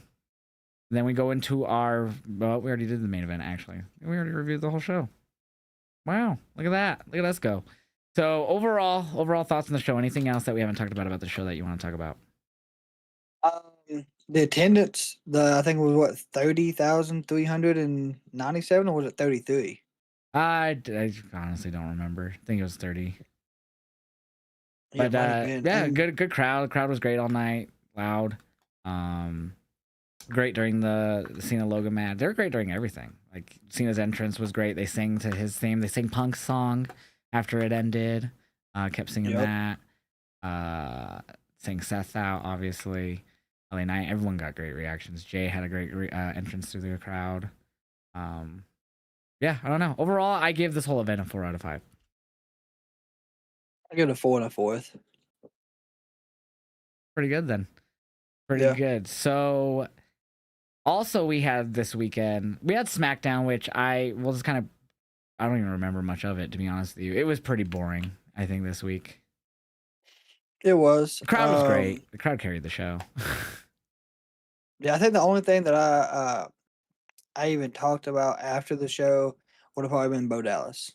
Speaker 2: we go into our. Well, we already did the main event. Actually, we already reviewed the whole show. Wow, look at that! Look at us go. So overall thoughts on the show. Anything else that we haven't talked about the show that you want to talk about?
Speaker 1: The attendance, I think it was what 30,397 or was it 33?
Speaker 2: I honestly don't remember. I think it was 30.
Speaker 1: Yeah, it
Speaker 2: But
Speaker 1: might have been.
Speaker 2: yeah,
Speaker 1: And
Speaker 2: good crowd. The crowd was great all night, loud. Um, Great during the Cena Logan match. They were great during everything. Like Cena's entrance was great. They sang to his theme. They sang Punk's song after it ended. Kept singing
Speaker 1: yep.
Speaker 2: that. Sang Seth out, obviously. LA Knight. Everyone got great reactions. Jay had a great entrance through the crowd. Um, yeah, I don't know. Overall, I give this whole event a 4 out of 5.
Speaker 1: I give it a 4 1/4.
Speaker 2: Pretty good then. Pretty
Speaker 1: Yeah.
Speaker 2: good. So also we had this weekend, we had SmackDown, which I will just kind of, I don't even remember much of it, to be honest with you. It was pretty boring, I think, this week.
Speaker 1: It was.
Speaker 2: The crowd was great. The crowd carried the show.
Speaker 1: Yeah, I think the only thing that I even talked about after the show would have probably been Bo Dallas.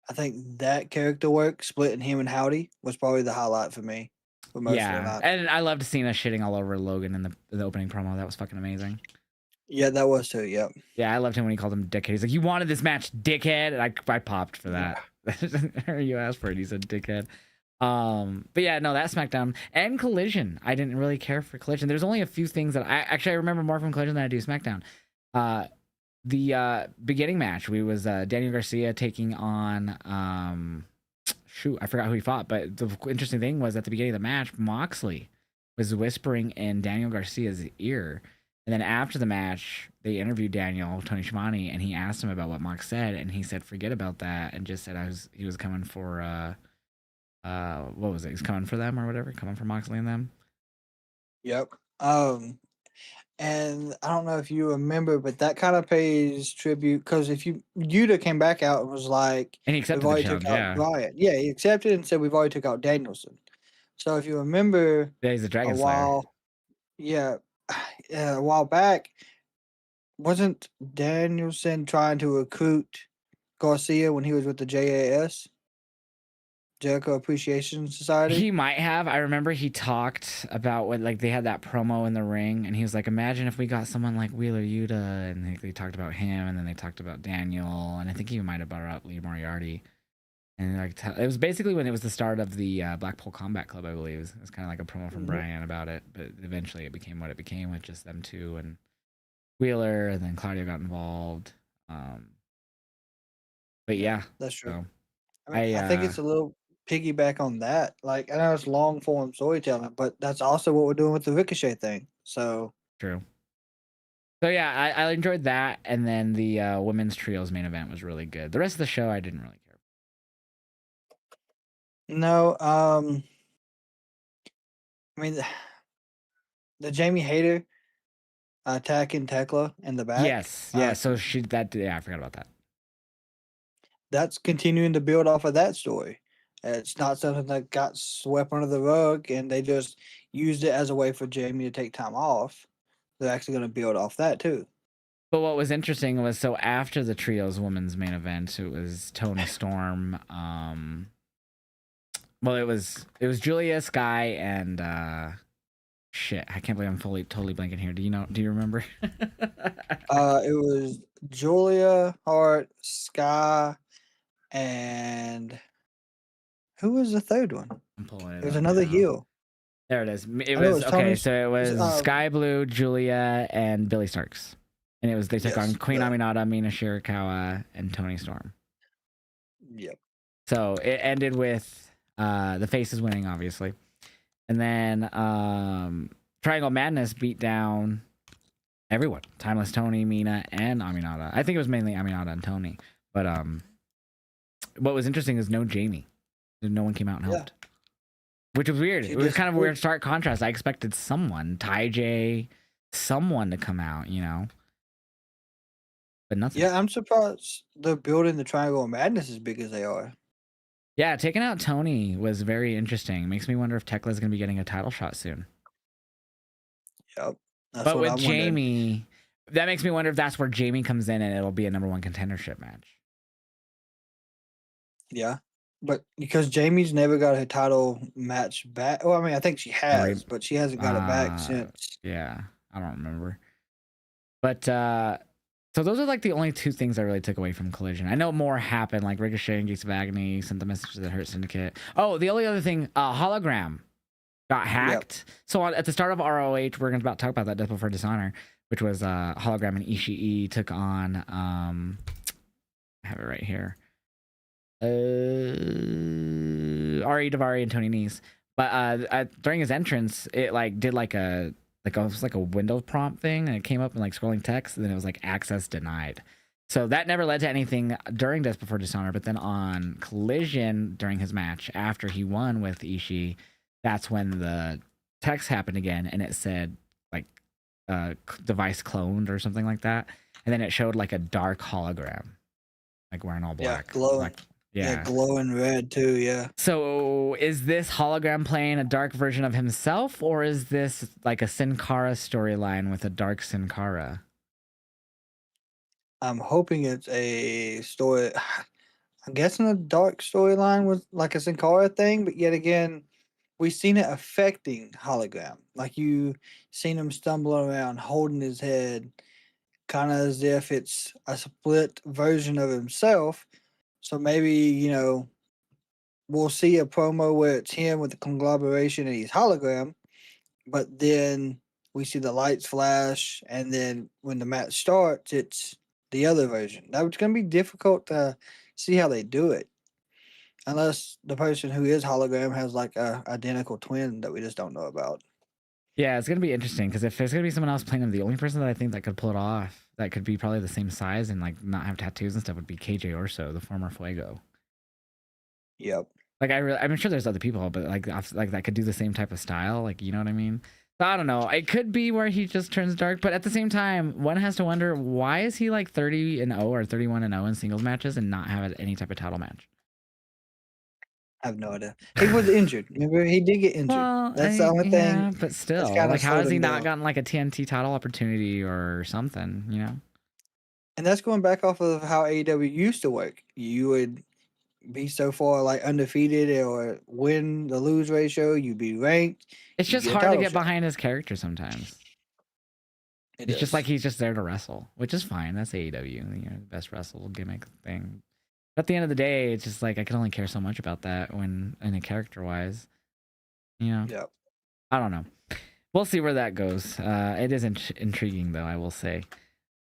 Speaker 1: I think that character work, splitting him and Howdy, was probably the highlight for me for most of the
Speaker 2: Yeah,
Speaker 1: night.
Speaker 2: and I loved Cena shitting all over Logan in the opening promo. That was fucking amazing.
Speaker 1: Yeah, that was too. Yep.
Speaker 2: Yeah, I loved him when he called him dickhead. He's like, "You wanted this match, dickhead," and I popped for
Speaker 1: Yeah.
Speaker 2: that. You asked for it. He said, "Dickhead." But yeah, no, that SmackDown and Collision. I didn't really care for Collision. There's only a few things that I remember more from Collision than I do SmackDown. The beginning match, we was Daniel Garcia taking on shoot, I forgot who he fought, but the interesting thing was at the beginning of the match, Moxley was whispering in Daniel Garcia's ear. And then after the match, they interviewed Daniel, Tony Schiavone, and he asked him about what Mox said, and he said, forget about that, and just said he was coming for what was it? He's coming for them or whatever, coming for Moxley and them.
Speaker 1: Yep. And I don't know if you remember, but that kind of pays tribute because if Yuta came back out and was like,
Speaker 2: And he
Speaker 1: "We've
Speaker 2: accepted the
Speaker 1: already took
Speaker 2: challenge,
Speaker 1: out
Speaker 2: yeah.
Speaker 1: Bryant." Yeah, he accepted and said, "We've already took out Danielson." So if you remember
Speaker 2: Yeah, he's a
Speaker 1: a
Speaker 2: Dragon Slayer.
Speaker 1: while, yeah, yeah, a while back, wasn't Danielson trying to recruit Garcia when he was with the JAS, Jericho Appreciation Society?
Speaker 2: He might have. I remember he talked about when like they had that promo in the ring, and he was like, "Imagine if we got someone like Wheeler Yuta," and they talked about him, and then they talked about Daniel, and I think he might have brought up Lee Moriarty, and like it was basically when it was the start of the Blackpool Combat Club, I believe. It was kind of like a promo from
Speaker 1: Mhm.
Speaker 2: Brian about it, but eventually it became what it became with just them two and Wheeler, and then Claudio got involved. But
Speaker 1: Yeah,
Speaker 2: yeah,
Speaker 1: that's true.
Speaker 2: so
Speaker 1: I mean,
Speaker 2: I
Speaker 1: I think it's a little piggyback on that. Like, I know it's long form storytelling, but that's also what we're doing with the Ricochet thing. So,
Speaker 2: true. So yeah, I enjoyed that, and then the women's trios main event was really good. The rest of the show I didn't really care.
Speaker 1: no, I mean, the Jamie Hayter attacking Tekla in the back,
Speaker 2: Yes, yeah. So she that yeah, I forgot about that.
Speaker 1: that's continuing to build off of that story. It's not something that got swept under the rug and they just used it as a way for Jamie to take time off. They're actually going to build off that too.
Speaker 2: But what was interesting was so after the trios women's main event, it was Tony Storm. Well, it was Julia, Sky, and shit. I can't believe I'm totally blanking here. Do you know? Do you remember?
Speaker 1: It was Julia Hart, Sky, and who was the third one?
Speaker 2: I'm pulling
Speaker 1: It
Speaker 2: it
Speaker 1: was
Speaker 2: up
Speaker 1: another
Speaker 2: now.
Speaker 1: heel.
Speaker 2: There it is. It
Speaker 1: I know it
Speaker 2: was
Speaker 1: was
Speaker 2: okay.
Speaker 1: Tony's.
Speaker 2: So it
Speaker 1: Was
Speaker 2: was Sky Blue, Julia, and Billy Starks, and they took on
Speaker 1: yes.
Speaker 2: Queen Aminata, Mina Shirakawa, and Tony Storm.
Speaker 1: Yep.
Speaker 2: So it ended with the faces winning, obviously, and then Triangle Madness beat down everyone: Timeless Tony, Mina, and Aminata. I think it was mainly Aminata and Tony, but what was interesting is no Jamie. No one came out and
Speaker 1: Yeah.
Speaker 2: helped. Which was weird.
Speaker 1: She
Speaker 2: It was kind of a weird
Speaker 1: disappeared.
Speaker 2: stark contrast. I expected someone, Ty J, someone to come out, but nothing.
Speaker 1: Yeah, I'm surprised they're building the Triangle of Madness as big as they are.
Speaker 2: Yeah, taking out Tony was very interesting. Makes me wonder if Tekla's going to be getting a title shot soon.
Speaker 1: Yep. That's
Speaker 2: But
Speaker 1: what
Speaker 2: with
Speaker 1: I'm wondering.
Speaker 2: Jamie, that makes me wonder if that's where Jamie comes in and it'll be a number one contendership match.
Speaker 1: Yeah. But because Jamie's never got her title match back. Well, I mean, I think she has, but she hasn't got it back since.
Speaker 2: Yeah, I don't remember. But So those are like the only two things I really took away from Collision. I know more happened, like Ricochet and Gates of Agony sent the message that hurt Syndicate. Oh, the only other thing, Hologram got
Speaker 1: Yep.
Speaker 2: hacked. So at the start of ROH, we're about to talk about that Death Before Dishonor, which was Hologram and Ishii took on I have it right here. Ari Daivari and Tony Nese. But during his entrance, it like did like a it was like a window prompt thing, and it came up in like scrolling text, and then it was like access denied. So that never led to anything during Death Before Dishonor, but then on Collision during his match after he won with Ishii, that's when the text happened again, and it said like device cloned or something like that, and then it showed like a dark hologram, like wearing all black.
Speaker 1: Yeah, glowing.
Speaker 2: Black, yeah,
Speaker 1: glowing red too. Yeah.
Speaker 2: So is this hologram playing a dark version of himself, or is this like a Sin Cara storyline with a dark Sin Cara?
Speaker 1: I'm hoping it's a story. I'm guessing a dark storyline was like a Sin Cara thing, but yet again, we've seen it affecting hologram. Like you seen him stumbling around, holding his head, kind of as if it's a split version of himself. So maybe, we'll see a promo where it's him with the conglomeration and he's hologram, but then we see the lights flash, and then when the match starts, it's the other version. That's going to be difficult to see how they do it, unless the person who is hologram has like a identical twin that we just don't know about.
Speaker 2: Yeah, it's gonna be interesting because if there's gonna be someone else playing him, the only person that I think that could pull it off, that could be probably the same size and like not have tattoos and stuff, would be KJ Orso, the former Fuego.
Speaker 1: Yep.
Speaker 2: Like I'm sure there's other people, but like that could do the same type of style. Like, you know what I mean? So I don't know. It could be where he just turns dark, but at the same time, one has to wonder, why is he like 30-0 or 31-0 in singles matches and not have any type of title match?
Speaker 1: I have no idea. He was injured. Remember, he did get injured.
Speaker 2: Well,
Speaker 1: That's the only thing.
Speaker 2: yeah, but still,
Speaker 1: That's kinda
Speaker 2: like, how
Speaker 1: slowed
Speaker 2: has he
Speaker 1: him
Speaker 2: not
Speaker 1: down.
Speaker 2: gotten like a TNT title opportunity or something? You know?
Speaker 1: And that's going back off of how AEW used to work. You would be so far like undefeated or win the lose ratio, you'd be ranked,
Speaker 2: It's
Speaker 1: you
Speaker 2: just
Speaker 1: get a
Speaker 2: hard to
Speaker 1: title
Speaker 2: get
Speaker 1: shot.
Speaker 2: behind his character sometimes.
Speaker 1: It
Speaker 2: It's just like
Speaker 1: is.
Speaker 2: he's just there to wrestle, which is fine. That's AEW, you know, the best wrestle gimmick thing. But at the end of the day, it's just like I can only care so much about that when in a character wise. You know,
Speaker 1: Yep.
Speaker 2: I don't know. We'll see where that goes. It is intriguing though, I will say.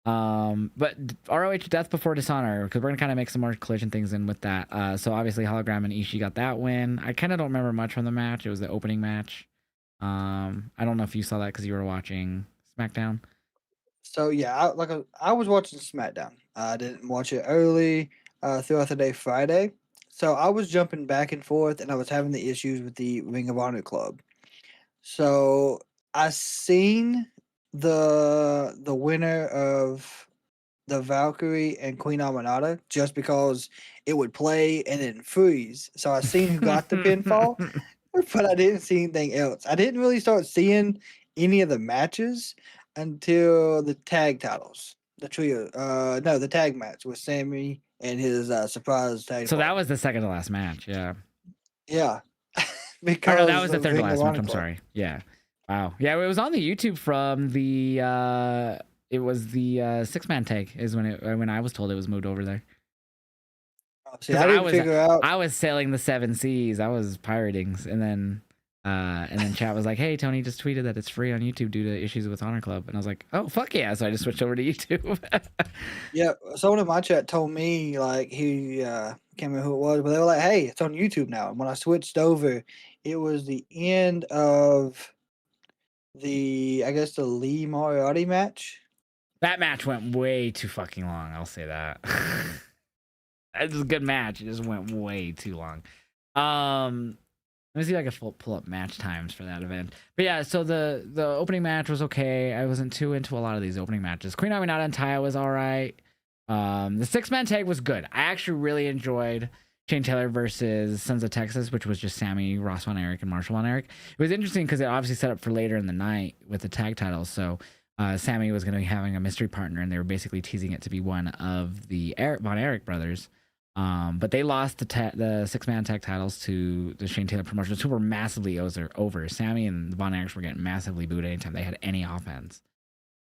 Speaker 2: But ROH Death Before Dishonor, because we're gonna kind of make some more Collision things in with that. So obviously Hologram and Ishii got that win. I kind of don't remember much from the match. It was the opening match. I don't know if you saw that because you were watching SmackDown.
Speaker 1: So yeah, I was watching SmackDown. I didn't watch it early throughout the day Friday. So I was jumping back and forth, and I was having the issues with the Ring of Honor Club. So I seen the winner of the Valkyrie and Queen Aminata just because it would play and then freeze. So I seen who got the pinfall, but I didn't see anything else. I didn't really start seeing any of the matches until the tag titles. The trio, no, the tag match with Sammy and his surprise tag
Speaker 2: So that
Speaker 1: partner.
Speaker 2: was the second to last match. Yeah.
Speaker 1: Yeah,
Speaker 2: Or no, that
Speaker 1: because
Speaker 2: was the
Speaker 1: of
Speaker 2: third to
Speaker 1: Ring of
Speaker 2: last match.
Speaker 1: Honor
Speaker 2: I'm
Speaker 1: Club.
Speaker 2: sorry. Yeah. Wow. Yeah, it was on the YouTube from the it was the 6-man tag is when I was told it was moved over there.
Speaker 1: See,
Speaker 2: Because
Speaker 1: I didn't figure out.
Speaker 2: I was sailing the 7 seas. I was pirating, and then chat was like, "Hey, Tony just tweeted that it's free on YouTube due to issues with Honor Club," and I was like, "Oh fuck yeah!" So I just switched over to YouTube.
Speaker 1: Yeah, someone in my chat told me like he can't remember who it was, but they were like, "Hey, it's on YouTube now." And when I switched over, it was the end of I guess the Lee Moriarty match.
Speaker 2: That match went way too fucking long. I'll say that. It was a good match. It just went way too long. Let me see if I can pull up match times for that event. But yeah, so the opening match was okay. I wasn't too into a lot of these opening matches. Queen Aminata and Taya was all right. The 6-man tag was good. I actually really enjoyed Shane Taylor versus Sons of Texas, which was just Sammy, Ross Von Erich, and Marshall Von Erich. It was interesting because it obviously set up for later in the night with the tag titles. So Sammy was going to be having a mystery partner, and they were basically teasing it to be one of the Von Erich brothers. But they lost the 6-man tag titles to the Shane Taylor Promotions, who were massively over. Sammy and the Von Erichs were getting massively booed anytime they had any offense.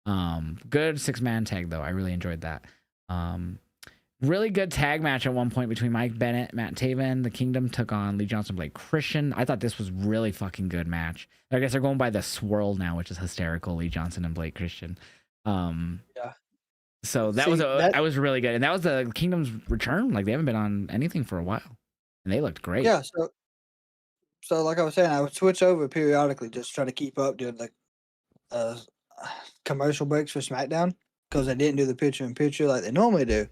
Speaker 2: Good 6-man tag though. I really enjoyed that. Um, Really good tag match at one point between Mike Bennett, Matt Taven. The Kingdom took on Lee Johnson, Blake Christian. I thought this was really fucking good match. I guess they're going by the swirl now, which is hysterical. Lee Johnson and Blake Christian. Um,
Speaker 1: Yeah.
Speaker 2: so
Speaker 1: See that?
Speaker 2: that was really good, and that was the Kingdom's return. Like they haven't been on anything for a while, and they looked great.
Speaker 1: Yeah. So like I was saying, I would switch over periodically, just try to keep up during the uh, commercial breaks for SmackDown because they didn't do the picture in picture like they normally do.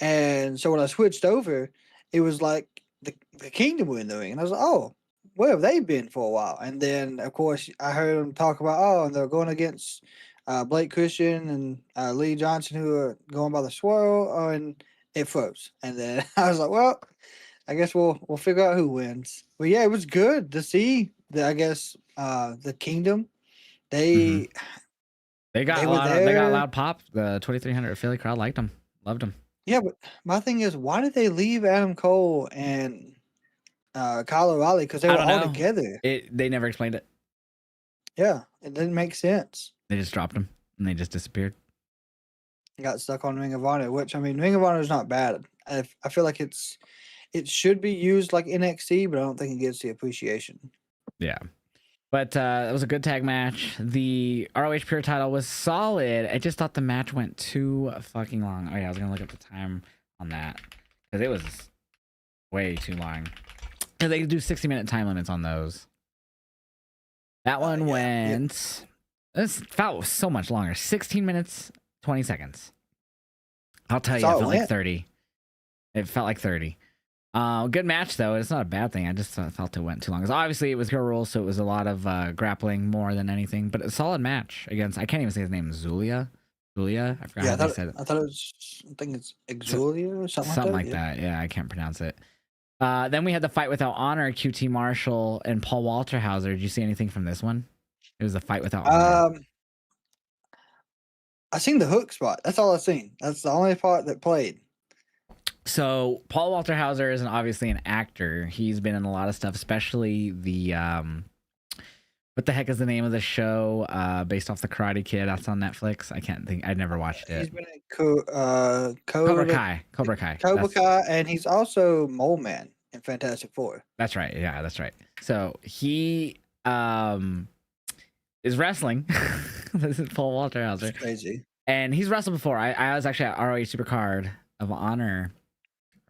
Speaker 1: And so when I switched over, it was like the Kingdom were in the ring, and I was like, oh, where have they been for a while? And then of course I heard them talk about and they're going against Blake Christian and Lee Johnson, who are going by the swirl, and it froze. And then I was like, well, I guess we'll figure out who wins. But yeah, it was good to see the I guess the Kingdom.
Speaker 2: Mm-hmm.
Speaker 1: They
Speaker 2: They got
Speaker 1: they
Speaker 2: a
Speaker 1: were
Speaker 2: lot of, they got a
Speaker 1: there.
Speaker 2: loud pop. The 2300 Philly crowd liked them, loved them.
Speaker 1: Yeah, but my thing is, why did they leave Adam Cole and Kyle O'Reilly? Because they
Speaker 2: I
Speaker 1: were
Speaker 2: don't
Speaker 1: all
Speaker 2: know.
Speaker 1: together.
Speaker 2: They never explained it.
Speaker 1: Yeah, it didn't make sense.
Speaker 2: They just dropped them and they just disappeared.
Speaker 1: Got stuck on Ring of Honor, which I mean, Ring of Honor is not bad. I feel like it should be used like NXT, but I don't think it gets the appreciation.
Speaker 2: Yeah. But it was a good tag match. The ROH Pure title was solid. I just thought the match went too fucking long. Oh yeah, I was gonna look up the time on that because it was way too long. Because they do 60-minute time limits on those. That one went. This felt so much longer. 16 minutes, 20 seconds. I'll tell you, it felt like 30. It felt like 30. Good match though. It's not a bad thing. I just felt it went too long. Obviously, it was girl rules, so it was a lot of grappling more than anything. But a solid match against. I can't even say his name. Zulia. I forgot how they said it.
Speaker 1: I thought it was. I think it's Exulia or something.
Speaker 2: Something like that. Yeah, I can't pronounce it. Then we had the fight without honor. QT Marshall and Paul Walterhauser. Did you see anything from this one? It was a fight without honor.
Speaker 1: I seen the hook spot. That's all I seen. That's the only part that played.
Speaker 2: So Paul Walterhauser is obviously an actor. He's been in a lot of stuff, especially the what the heck is the name of the show based off the Karate Kid that's on Netflix? I can't think. I never watched it.
Speaker 1: He's been in
Speaker 2: Cobra Kai.
Speaker 1: Cobra Kai, and he's also Mole Man in Fantastic Four.
Speaker 2: That's right. Yeah, that's right. So he is wrestling. This is Paul Walterhauser.
Speaker 1: That's crazy.
Speaker 2: And he's wrestled before. I was actually at ROH Supercard of Honor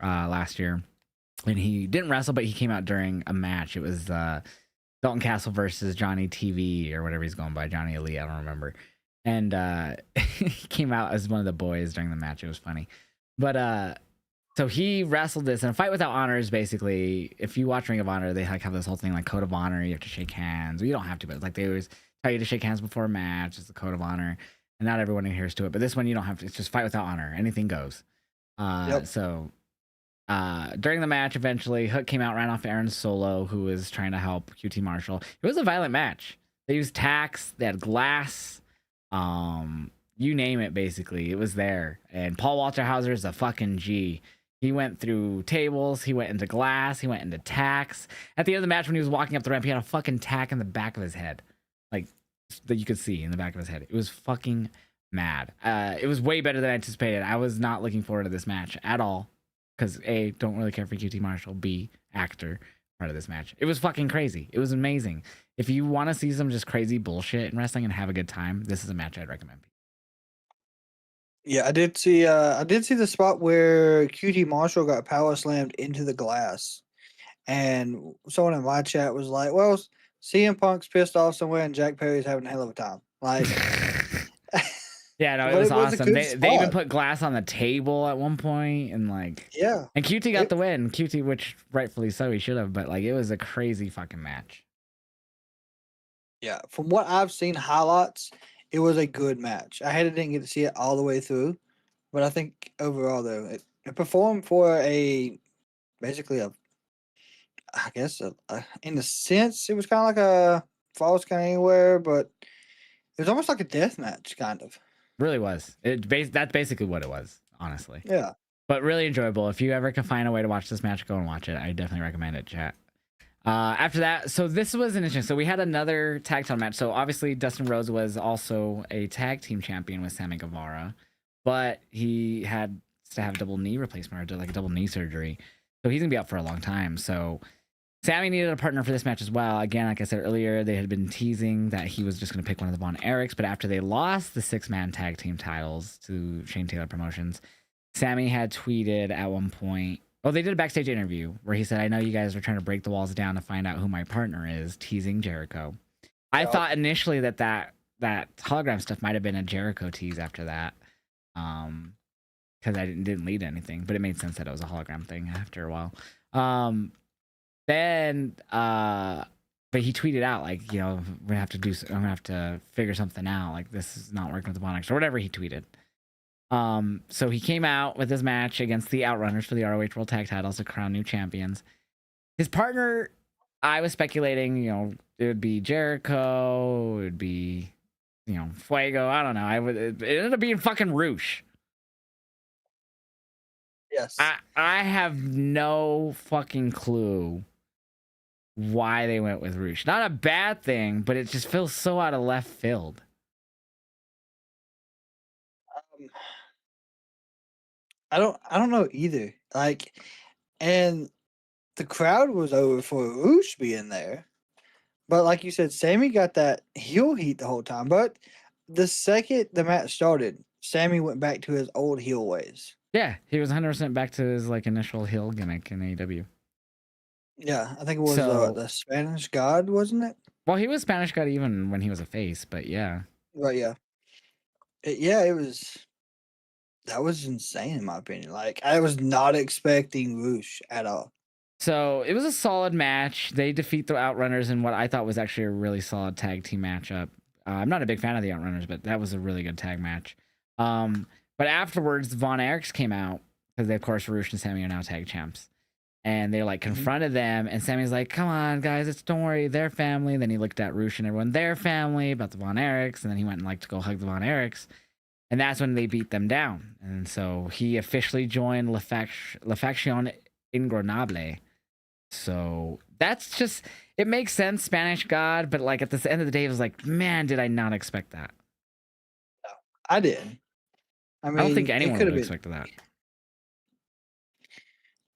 Speaker 2: last year, and he didn't wrestle, but he came out during a match. It was Dalton Castle versus Johnny TV or whatever he's going by, Johnny Elite, I don't remember. And he came out as one of the boys during the match. It was funny. But so he wrestled this, and a fight without honor is basically, if you watch Ring of Honor, they like have this whole thing like code of honor. You have to shake hands. You don't have to, but like they always tell you to shake hands before a match. It's the code of honor, and not everyone adheres to it. But this one you don't have to. It's just fight without honor. Anything goes. So during the match, eventually Hook came out, ran off Aaron Solo, who was trying to help QT Marshall. It was a violent match. They used tacks. They had glass. You name it, basically. It was there. And Paul Walterhauser is a fucking G. He went through tables. He went into glass. He went into tacks. At the end of the match, when he was walking up the ramp, he had a fucking tack in the back of his head. Like, that you could see in the back of his head. It was fucking mad. It was way better than I anticipated. I was not looking forward to this match at all. Because A, don't really care for QT Marshall. B, actor part of this match. It was fucking crazy. It was amazing. If you want to see some just crazy bullshit in wrestling and have a good time, this is a match I'd recommend.
Speaker 1: Yeah, I did see the spot where QT Marshall got power slammed into the glass. And someone in my chat was like, well, CM Punk's pissed off somewhere and Jack Perry's having a hell of a time. Like
Speaker 2: yeah, no, it was awesome. They even put glass on the table at one point, and like,
Speaker 1: yeah.
Speaker 2: And QT got the win. QT, which rightfully so, he should have, but like, it was a crazy fucking match.
Speaker 1: Yeah, from what I've seen highlights, it was a good match. I didn't get to see it all the way through, but I think overall though, it performed for basically I guess in a sense it was kind of like a Falls Count Anywhere, but it was almost like a death match, kind of.
Speaker 2: Really was. That's basically what it was, honestly.
Speaker 1: Yeah.
Speaker 2: But really enjoyable. If you ever can find a way to watch this match, go and watch it. I definitely recommend it, chat. After that, so this was an interesting. So we had another tag title match. So obviously Dustin Rhodes was also a tag team champion with Sammy Guevara, but he had to have double knee replacement or did like a double knee surgery. So he's gonna be out for a long time. So Sammy needed a partner for this match as well. Again, like I said earlier, they had been teasing that he was just gonna pick one of the Von Erichs, but after they lost the 6-man tag team titles to Shane Taylor Promotions, Sammy had tweeted at one point. Oh, they did a backstage interview where he said, "I know you guys are trying to break the walls down to find out who my partner is," teasing Jericho. I
Speaker 1: Yep.
Speaker 2: thought initially that hologram stuff might have been a Jericho tease after that, because I didn't lead anything, but it made sense that it was a hologram thing after a while. Then, but he tweeted out like, you know, I'm gonna have to figure something out. Like this is not working with the Bonix or whatever he tweeted. So he came out with his match against the Outrunners for the ROH World Tag Titles to crown new champions. His partner, I was speculating, you know, it would be Jericho, it would be, you know, Fuego. I don't know. It ended up being fucking Roosh.
Speaker 1: Yes.
Speaker 2: I have no fucking clue why they went with Roosh. Not a bad thing, but it just feels so out of left field.
Speaker 1: Um, I don't know either. Like, and the crowd was over for Roosh being there. But like you said, Sammy got that heel heat the whole time. But the second the match started, Sammy went back to his old heel ways.
Speaker 2: Yeah, he was 100% back to his like initial heel gimmick in AEW.
Speaker 1: Yeah, I think it was
Speaker 2: So,
Speaker 1: the Spanish God, wasn't it?
Speaker 2: well, he was Spanish God even when he was a face, but yeah.
Speaker 1: Right, yeah. Yeah, it was that was insane in my opinion. Like I was not expecting Roosh at all.
Speaker 2: So it was a solid match. They defeat the Outrunners in what I thought was actually a really solid tag team matchup. I'm not a big fan of the Outrunners, but that was a really good tag match. But afterwards, the Von Erichs came out because they, of course, Roosh and Sammy are now tag champs. And they like confronted them, and Sammy's like, "Come on, guys, don't worry, their family." Then he looked at Roosh and everyone, their family, about the Von Erichs, and then he went and like to go hug the Von Erichs. And that's when they beat them down. And so he officially joined La Faction Ingronable. So that's just, it makes sense, Spanish God, but like at the end of the day, it was like, man, did I not expect that?
Speaker 1: No, I didn't. I
Speaker 2: I don't think
Speaker 1: mean, it
Speaker 2: anyone
Speaker 1: could
Speaker 2: would
Speaker 1: have
Speaker 2: have
Speaker 1: been.
Speaker 2: expected that.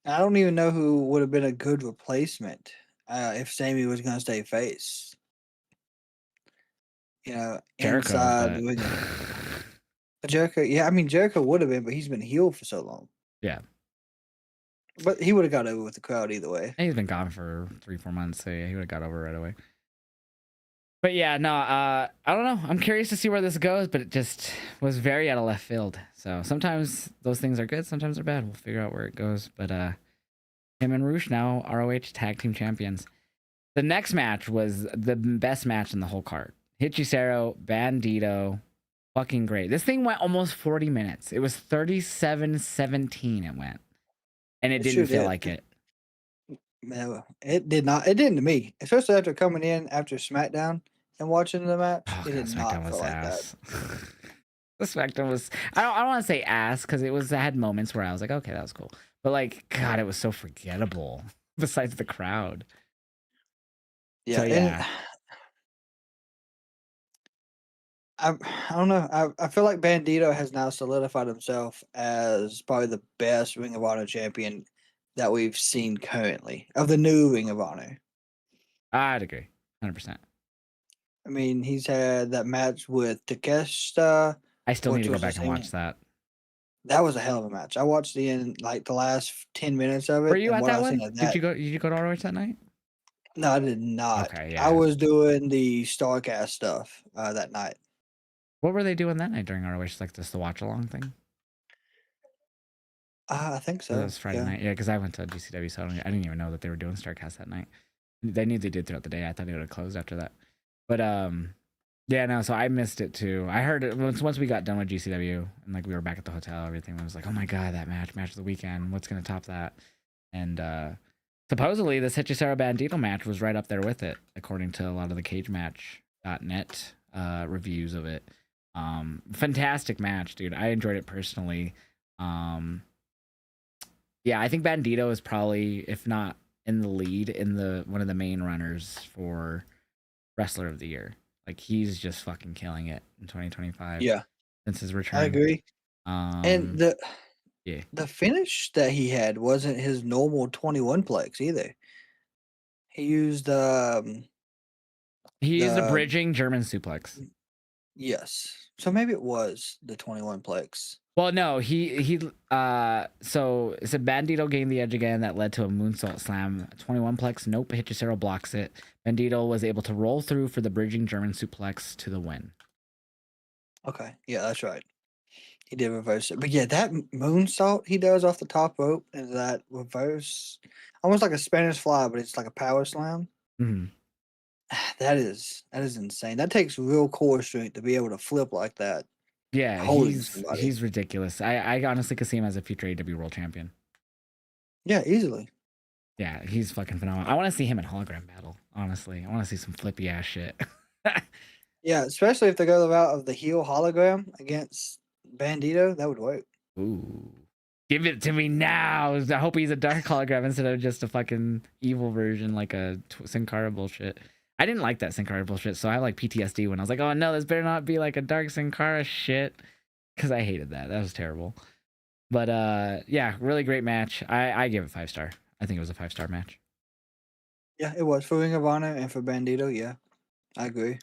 Speaker 1: I don't even know who would have been a good replacement if Sammy was going to stay face. You know,
Speaker 2: Jericho,
Speaker 1: inside
Speaker 2: but
Speaker 1: the ring. Jericho, yeah, I mean Jericho would have been, but he's been healed for so long.
Speaker 2: yeah,
Speaker 1: But he would have got over with the crowd either way.
Speaker 2: he's been gone for 3-4 months, so yeah, he would have got over right away. But yeah, no, I don't know. I'm curious to see where this goes, but it just was very out of left field. So sometimes those things are good, sometimes they're bad. We'll figure out where it goes. But him and Roosh now ROH tag team champions. The next match was the best match in the whole card. Hechicero, Bandito, fucking great. This thing went almost 40 minutes. It was 37-17 it went. And it
Speaker 1: It
Speaker 2: didn't
Speaker 1: sure
Speaker 2: feel
Speaker 1: did.
Speaker 2: like it.
Speaker 1: No, it did not. It didn't to me, especially after coming in after SmackDown and watching the match.
Speaker 2: Oh
Speaker 1: It
Speaker 2: god,
Speaker 1: did
Speaker 2: SmackDown
Speaker 1: not
Speaker 2: was
Speaker 1: feel like that.
Speaker 2: ass. The SmackDown was, I don't want to say ass because I had moments where I was like, okay, that was cool. But like, God, it was so forgettable besides the crowd.
Speaker 1: Yeah,
Speaker 2: So
Speaker 1: and
Speaker 2: yeah.
Speaker 1: I don't know. I feel like Bandito has now solidified himself as probably the best Ring of Honor champion that we've seen currently of the new Ring of Honor.
Speaker 2: I'd agree. 100%.
Speaker 1: I mean, he's had that match with Takeshita,
Speaker 2: I still need
Speaker 1: which
Speaker 2: to go
Speaker 1: was the
Speaker 2: back and
Speaker 1: same.
Speaker 2: watch that.
Speaker 1: That was a hell of a match. I watched the last 10 minutes of
Speaker 2: Were
Speaker 1: it,
Speaker 2: you
Speaker 1: and
Speaker 2: at
Speaker 1: what
Speaker 2: that
Speaker 1: I seen
Speaker 2: one?
Speaker 1: of
Speaker 2: Did
Speaker 1: that.
Speaker 2: you go to ROH that night?
Speaker 1: No, I did not.
Speaker 2: Okay,
Speaker 1: I
Speaker 2: yeah.
Speaker 1: was doing the Starcast stuff that night.
Speaker 2: What were they doing that night during ROH? Like just the watch along thing?
Speaker 1: I think
Speaker 2: Or that
Speaker 1: so.
Speaker 2: was Friday
Speaker 1: Yeah.
Speaker 2: night. Yeah, because I went to GCW, so I didn't even know that they were doing Starcast that night. They knew they did throughout the day. I thought they would have closed after that. But yeah, no. So I missed it too. I heard it once we got done with GCW and like we were back at the hotel. Everything was like, oh my god, that match of the weekend. What's gonna top that? And supposedly this Hechicero Bandito match was right up there with it, according to a lot of the CageMatch.net reviews of it. Fantastic match, dude. I enjoyed it personally. Yeah, I think Bandito is probably, if not in the lead in the one of the main runners for Wrestler of the Year. Like he's just fucking killing it in 2025
Speaker 1: Yeah,
Speaker 2: since his
Speaker 1: I
Speaker 2: return.
Speaker 1: agree. And
Speaker 2: Um, yeah,
Speaker 1: the finish that he had wasn't his normal 21 plex either. He used
Speaker 2: he used a
Speaker 1: the
Speaker 2: bridging German suplex.
Speaker 1: yes. So maybe it was the 21 plex.
Speaker 2: Well, no, so it's a Bandito gained the edge again that led to a moonsault slam. 21 plex, nope, Hechicero blocks it. Bandito was able to roll through for the bridging German suplex to the win.
Speaker 1: Okay, yeah, that's right. He did reverse it. But yeah, that moonsault he does off the top rope and that reverse, almost like a Spanish fly, but it's like a power slam.
Speaker 2: Mhm.
Speaker 1: That is insane. That takes real core strength to be able to flip like that,
Speaker 2: Yeah,
Speaker 1: holding
Speaker 2: he's
Speaker 1: somebody.
Speaker 2: he's ridiculous. I honestly could see him as a future AW world champion.
Speaker 1: Yeah, easily.
Speaker 2: Yeah, he's fucking phenomenal. I want to see him in hologram battle. Honestly, I want to see some flippy ass shit.
Speaker 1: Yeah, especially if they go the route of the heel hologram against Bandito, that would work.
Speaker 2: Ooh, give it to me now! I hope he's a dark hologram instead of just a fucking evil version like a Sin Cara bullshit. I didn't like that Sin Cara bullshit, so I have like PTSD when I was like, oh no, this better not be like a dark Sin Cara shit, because I hated that. That was terrible. But yeah, really great match. I give it 5-star. I think it was a 5-star match.
Speaker 1: Yeah, it was for Ring of Honor and for Bandito. Yeah, I agree.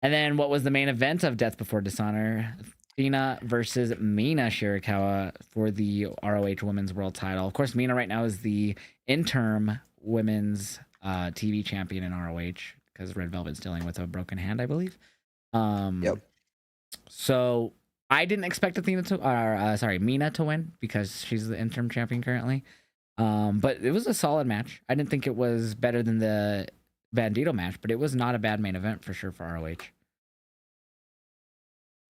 Speaker 2: And then what was the main event of Death Before Dishonor? Athena versus Mina Shirakawa for the ROH Women's World Title. Of course, Mina right now is the interim women's TV champion in ROH because Red Velvet's dealing with a broken hand, I believe.
Speaker 1: Yep.
Speaker 2: So I didn't expect Athena to, or Mina to win because she's the interim champion currently. But it was a solid match. I didn't think it was better than the Bandito match, but it was not a bad main event for sure for ROH.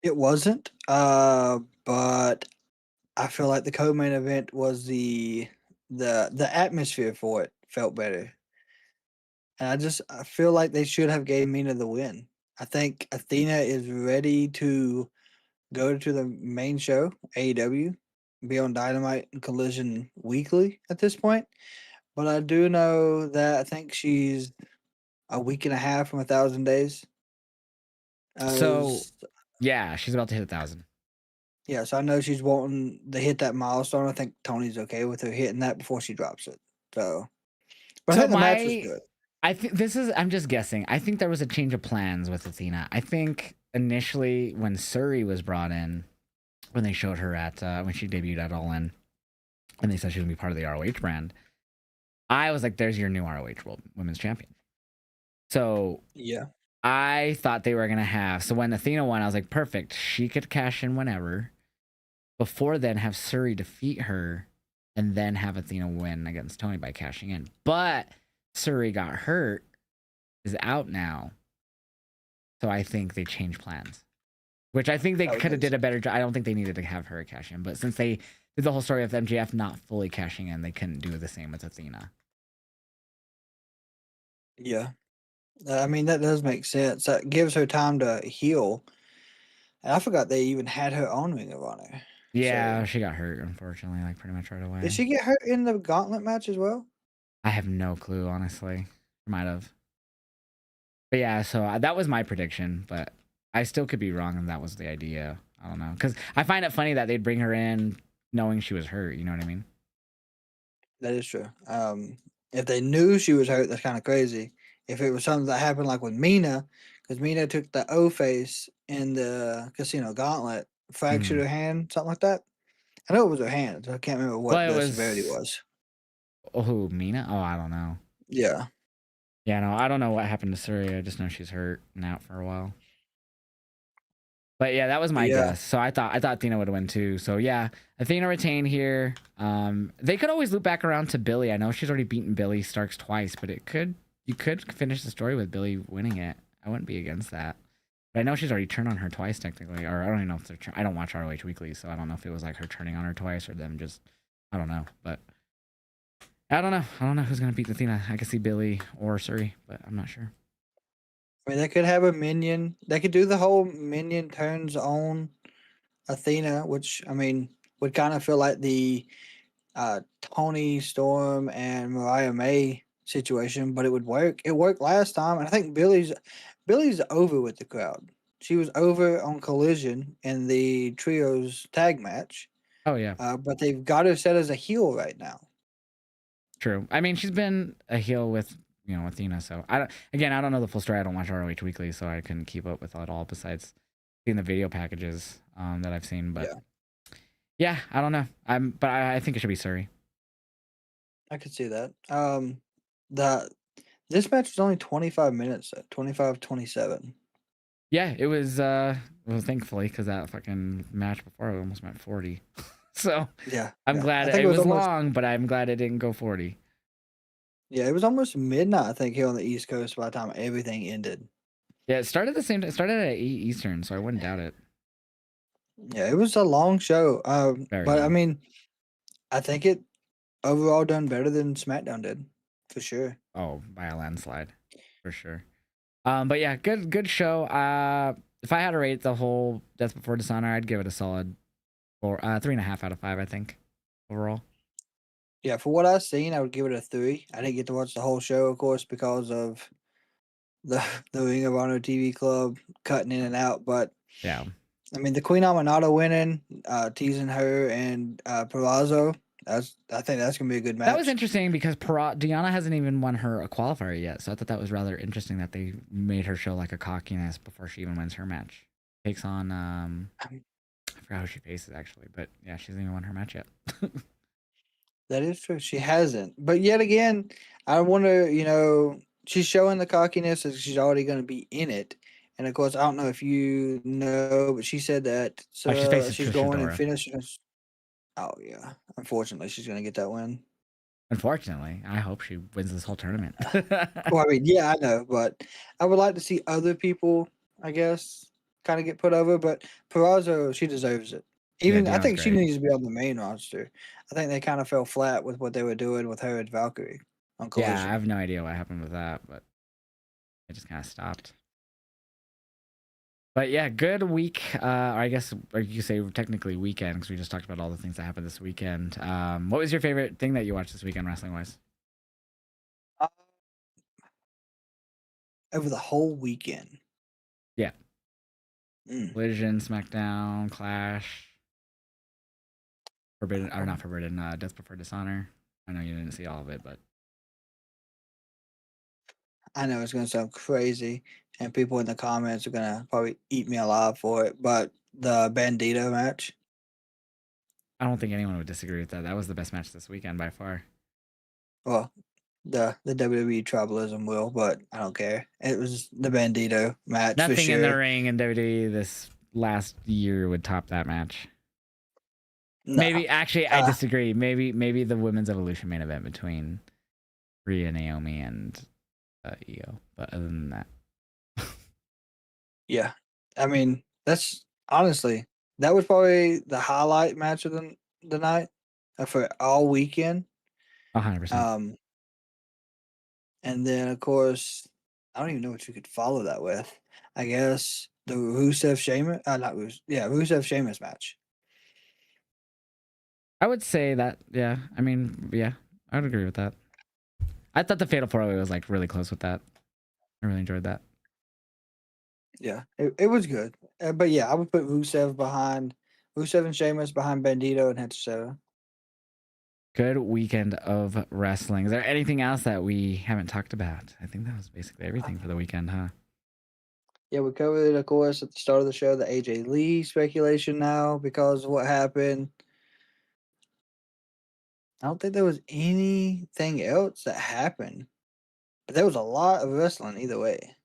Speaker 1: It wasn't, but I feel like the co-main event was the atmosphere for it felt better. And I feel like they should have gave Mina the win. I think Athena is ready to go to the main show, AEW, be on Dynamite and Collision weekly at this point. But I do know that I think she's a week and a half from 1,000 days.
Speaker 2: So
Speaker 1: As
Speaker 2: yeah, she's about to hit 1,000.
Speaker 1: Yeah, so I know she's wanting to hit that milestone. I think Tony's okay with her hitting that before she drops it. So, but I
Speaker 2: So
Speaker 1: think the match was good.
Speaker 2: I think I'm just guessing. I think there was a change of plans with Athena. I think initially when Suri was brought in, when they showed her at when she debuted at All In, and they said she was gonna be part of the ROH brand, I was like, "There's your new ROH World Women's Champion." So
Speaker 1: Yeah,
Speaker 2: I thought they were gonna have. So when Athena won, I was like, "Perfect. She could cash in whenever." Before then, have Suri defeat her, and then have Athena win against Tony by cashing in. But Suri got hurt, is out now, so I think they changed plans. Which I think they
Speaker 1: that would
Speaker 2: could have
Speaker 1: make
Speaker 2: did a
Speaker 1: sense.
Speaker 2: better job. I don't think they needed to have her cash in, but since they did the whole story of MJF not fully cashing in, they couldn't do the same with Athena.
Speaker 1: Yeah, I mean that does make sense. That gives her time to heal. And I forgot they even had her on Ring of Honor.
Speaker 2: Yeah,
Speaker 1: So,
Speaker 2: she got hurt unfortunately, like pretty much right
Speaker 1: did
Speaker 2: away.
Speaker 1: she get hurt in the Gauntlet match as well?
Speaker 2: I have no clue, honestly. Might have. But yeah, so that was my prediction, but I still could be wrong, and that was the idea. I don't know, because I find it funny that they'd bring her in knowing she was hurt. You know what I mean?
Speaker 1: That is true. If they knew she was hurt, that's kind of crazy. If it was something that happened like with Mina, because Mina took the O face in the Casino Gauntlet, fractured
Speaker 2: Mhm.
Speaker 1: her hand, something like that. I know it was her hand. So I can't remember what
Speaker 2: Well, it
Speaker 1: the severity
Speaker 2: was
Speaker 1: was.
Speaker 2: oh Mina. Oh, I don't know.
Speaker 1: Yeah,
Speaker 2: Yeah, no, I don't know what happened to Surrey. I just know she's hurt and out for a while. But yeah, that was
Speaker 1: but
Speaker 2: my
Speaker 1: yeah,
Speaker 2: guess. So I thought Athena would win too. So yeah, Athena retained here. They could always loop back around to Billy. I know she's already beaten Billy Starks twice, but you could finish the story with Billy winning it. I wouldn't be against that. But I know she's already turned on her twice technically, or I don't even know if I don't watch ROH Weekly, so I don't know if it was like her turning on her twice or them just I don't know. But I don't know. I don't know who's gonna beat Athena. I could see Billy or Suri, but I'm not sure.
Speaker 1: I mean they could have a minion. They could do the whole minion turns on Athena, which I mean would kind of feel like the Tony Storm and Mariah May situation, but it would work. It worked last time, and I think Billy's over with the crowd. She was over on Collision in the trios tag match,
Speaker 2: Oh yeah,
Speaker 1: but they've got her set as a heel right now.
Speaker 2: true. I mean, she's been a heel with with Athena, so I don't know the full story. I don't watch ROH Weekly, so I couldn't keep up with it all. Besides seeing the video packages that I've seen, but
Speaker 1: Yeah,
Speaker 2: yeah, I don't know. But I think it should be Surrey.
Speaker 1: I could see that. The This match was only 25 minutes, 25-27.
Speaker 2: Yeah, it was. Well, thankfully, because that fucking match before it almost went 40. So
Speaker 1: Yeah,
Speaker 2: I'm
Speaker 1: yeah.
Speaker 2: glad
Speaker 1: I think
Speaker 2: it
Speaker 1: it was
Speaker 2: was
Speaker 1: almost
Speaker 2: long, but I'm glad it didn't go 40.
Speaker 1: yeah, it was almost midnight, I think, here on the East Coast by the time everything ended.
Speaker 2: Yeah, it started the same. It started at 8 Eastern, so I wouldn't doubt it.
Speaker 1: Yeah, it was a long show.
Speaker 2: Very
Speaker 1: But I
Speaker 2: long.
Speaker 1: mean, I think it overall done better than SmackDown did, for sure.
Speaker 2: Oh, by a landslide, for sure. But yeah, good show. If I had to rate the whole Death Before Dishonor, I'd give it a solid 3.5 out of 5. I think overall.
Speaker 1: Yeah, for what I've seen, I would give it a 3. I didn't get to watch the whole show, of course, because of the the Ring of Honor TV club cutting in and out. But
Speaker 2: Yeah,
Speaker 1: I mean, the Queen Aminata winning, teasing her and Palazzo. I think that's gonna be a good
Speaker 2: that was
Speaker 1: match.
Speaker 2: interesting because Diana hasn't even won her a qualifier yet, so I thought that was rather interesting that they made her show like a cockiness before she even wins her match. Takes on
Speaker 1: Um,
Speaker 2: I forgot who she faces actually, but yeah, she hasn't even won her match yet.
Speaker 1: That is true. She hasn't. But yet again, I wonder, she's showing the cockiness as she's already going to be in it. And of course, I don't know if you know, but she said that
Speaker 2: Oh, she faces
Speaker 1: she's
Speaker 2: Trish
Speaker 1: going and
Speaker 2: Adora.
Speaker 1: finishing. Oh, yeah. Unfortunately, she's going to get that win.
Speaker 2: Unfortunately, I hope she wins this whole tournament.
Speaker 1: Well, I mean, yeah, I know, but I would like to see other people, I guess, kind of get put over. But Perazzo, she deserves it.
Speaker 2: Yeah,
Speaker 1: Even I
Speaker 2: Deonna's
Speaker 1: think she
Speaker 2: great.
Speaker 1: needs to be on the main roster. I think they kind of fell flat with what they were doing with her and Valkyrie on
Speaker 2: Yeah, I
Speaker 1: Collision.
Speaker 2: have no idea what happened with that, but it just kind of stopped. But yeah, good week. I guess, or you say technically weekend, because we just talked about all the things that happened this weekend. What was your favorite thing that you watched this weekend, wrestling wise?
Speaker 1: Uh, Over the whole weekend.
Speaker 2: Yeah,
Speaker 1: Mm.
Speaker 2: Collision, SmackDown, Clash, Forbidden, or not
Speaker 1: Um,
Speaker 2: Forbidden, Death Before Dishonor. I know you didn't see all of it, but
Speaker 1: I know it's gonna sound crazy, and people in the comments are gonna probably eat me alive for it, but the Bandito match.
Speaker 2: I don't think anyone would disagree with that. That was the best match this weekend by far.
Speaker 1: Well, the WWE tribalism will, but I don't care. It was the Bandito match for
Speaker 2: Nothing in the
Speaker 1: sure.
Speaker 2: ring in WWE this last year would top that match.
Speaker 1: No,
Speaker 2: Maybe actually, I
Speaker 1: uh,
Speaker 2: disagree. Maybe the women's evolution main event between Rhea, Naomi, and Io. But other than that,
Speaker 1: yeah. I mean, that's honestly that was probably the highlight match of the night for all weekend.
Speaker 2: 100%.
Speaker 1: Um, And then, of course, I don't even know what you could follow that with. I guess the Rusev Sheamus, not Rusev, yeah, Rusev Sheamus match.
Speaker 2: I would say that. Yeah, I mean, yeah, I would agree with that. I thought the Fatal 4-Way was like really close with that. I really enjoyed that.
Speaker 1: Yeah, it was good. But yeah, I would put Rusev and Sheamus behind Bandito and Hechicero.
Speaker 2: Good weekend of wrestling. Is there anything else that we haven't talked about? I think that was basically everything for the weekend, huh?
Speaker 1: Yeah, we covered, of course, at the start of the show, the AJ Lee speculation now because of what happened. I don't think there was anything else that happened, but there was a lot of wrestling either way.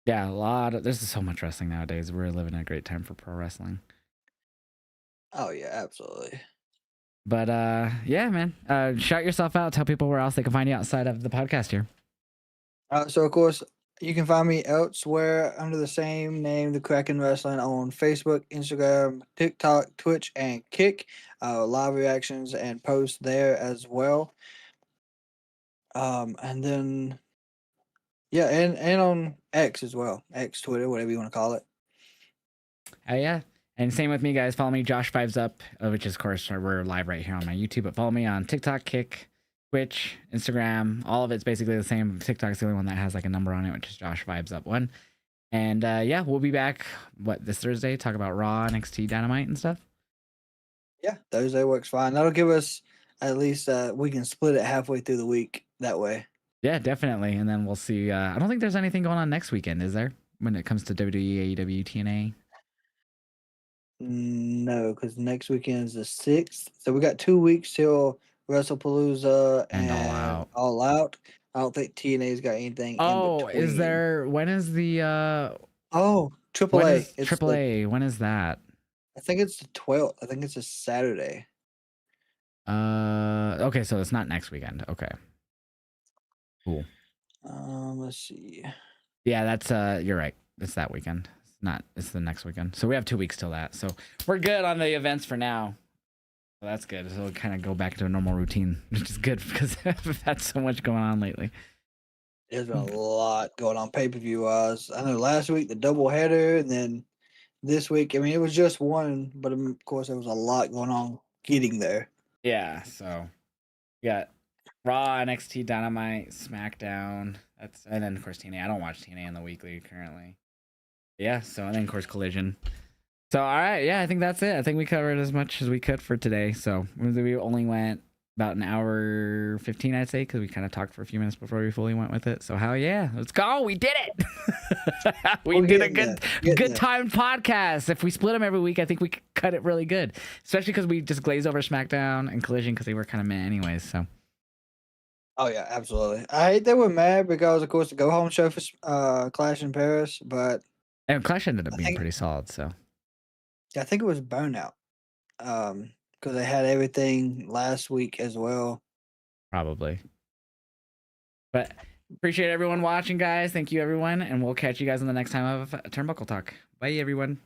Speaker 2: Yeah, there's so much wrestling nowadays. We're living a great time for pro wrestling.
Speaker 1: Oh, yeah, absolutely.
Speaker 2: But yeah, man. Shout yourself out. Tell people where else they can find you outside of the podcast here.
Speaker 1: So of course you can find me elsewhere under the same name, the Kraken Wrestling, on Facebook, Instagram, TikTok, Twitch, and Kick. Live reactions and posts there as well. And then yeah, and on X as well, X, Twitter, whatever you want to call it.
Speaker 2: Yeah. And same with me, guys. Follow me, Josh Vibes Up, which is, of course, we're live right here on my YouTube. But follow me on TikTok, Kick, Twitch, Instagram. All of it's basically the same. TikTok's the only one that has like a number on it, which is Josh Vibes Up 1. And yeah, we'll be back, this Thursday, talk about Raw, NXT, Dynamite, and stuff.
Speaker 1: Yeah, Thursday works fine. That'll give us at least we can split it halfway through the week that way.
Speaker 2: Yeah, definitely. And then we'll see. I don't think there's anything going on next weekend, is there? When it comes to WWE, AEW, TNA?
Speaker 1: No, because next weekend is the 6th. So we got 2 weeks till WrestlePalooza
Speaker 2: And All
Speaker 1: and
Speaker 2: Out.
Speaker 1: All Out. I don't think TNA's got anything in
Speaker 2: Oh, is
Speaker 1: between.
Speaker 2: there? When is the?
Speaker 1: Oh,
Speaker 2: When
Speaker 1: AAA.
Speaker 2: is
Speaker 1: It's
Speaker 2: AAA? When is that?
Speaker 1: I think it's the 12th. I think it's a Saturday.
Speaker 2: Okay, so it's not next weekend. Okay, cool.
Speaker 1: Let's see.
Speaker 2: Yeah, that's you're right. It's that weekend. It's not. It's the next weekend. So we have 2 weeks till that. So we're good on the events for now. So that's good. So we'll kind of go back to a normal routine, which is good because I've had so much going on lately.
Speaker 1: There's been a lot going on pay-per-view wise. I know last week the doubleheader, and then this week, I mean, it was just one, but of course there was a lot going on getting there.
Speaker 2: Yeah. So we got Raw, NXT, Dynamite, SmackDown. And then of course TNA. I don't watch TNA in the weekly currently. Yeah. So and then of course Collision. So all right, yeah, I think that's it. I think we covered as much as we could for today. So we only went about an hour 15, I'd say, because we kind of talked for a few minutes before we fully went with it. So hell yeah, let's go! We did it. we did a good timed podcast. If we split them every week, I think we could cut it really good. Especially because we just glazed over SmackDown and Collision because they were kind of meh anyways. So.
Speaker 1: Oh yeah, absolutely. I hate that we're mad because, of course, the go home show for Clash in Paris, but
Speaker 2: And Clash ended up being pretty solid. So.
Speaker 1: I think it was burnout. Because they had everything last week as well.
Speaker 2: Probably. But appreciate everyone watching, guys. Thank you, everyone. And we'll catch you guys on the next time of Turnbuckle Talk. Bye, everyone.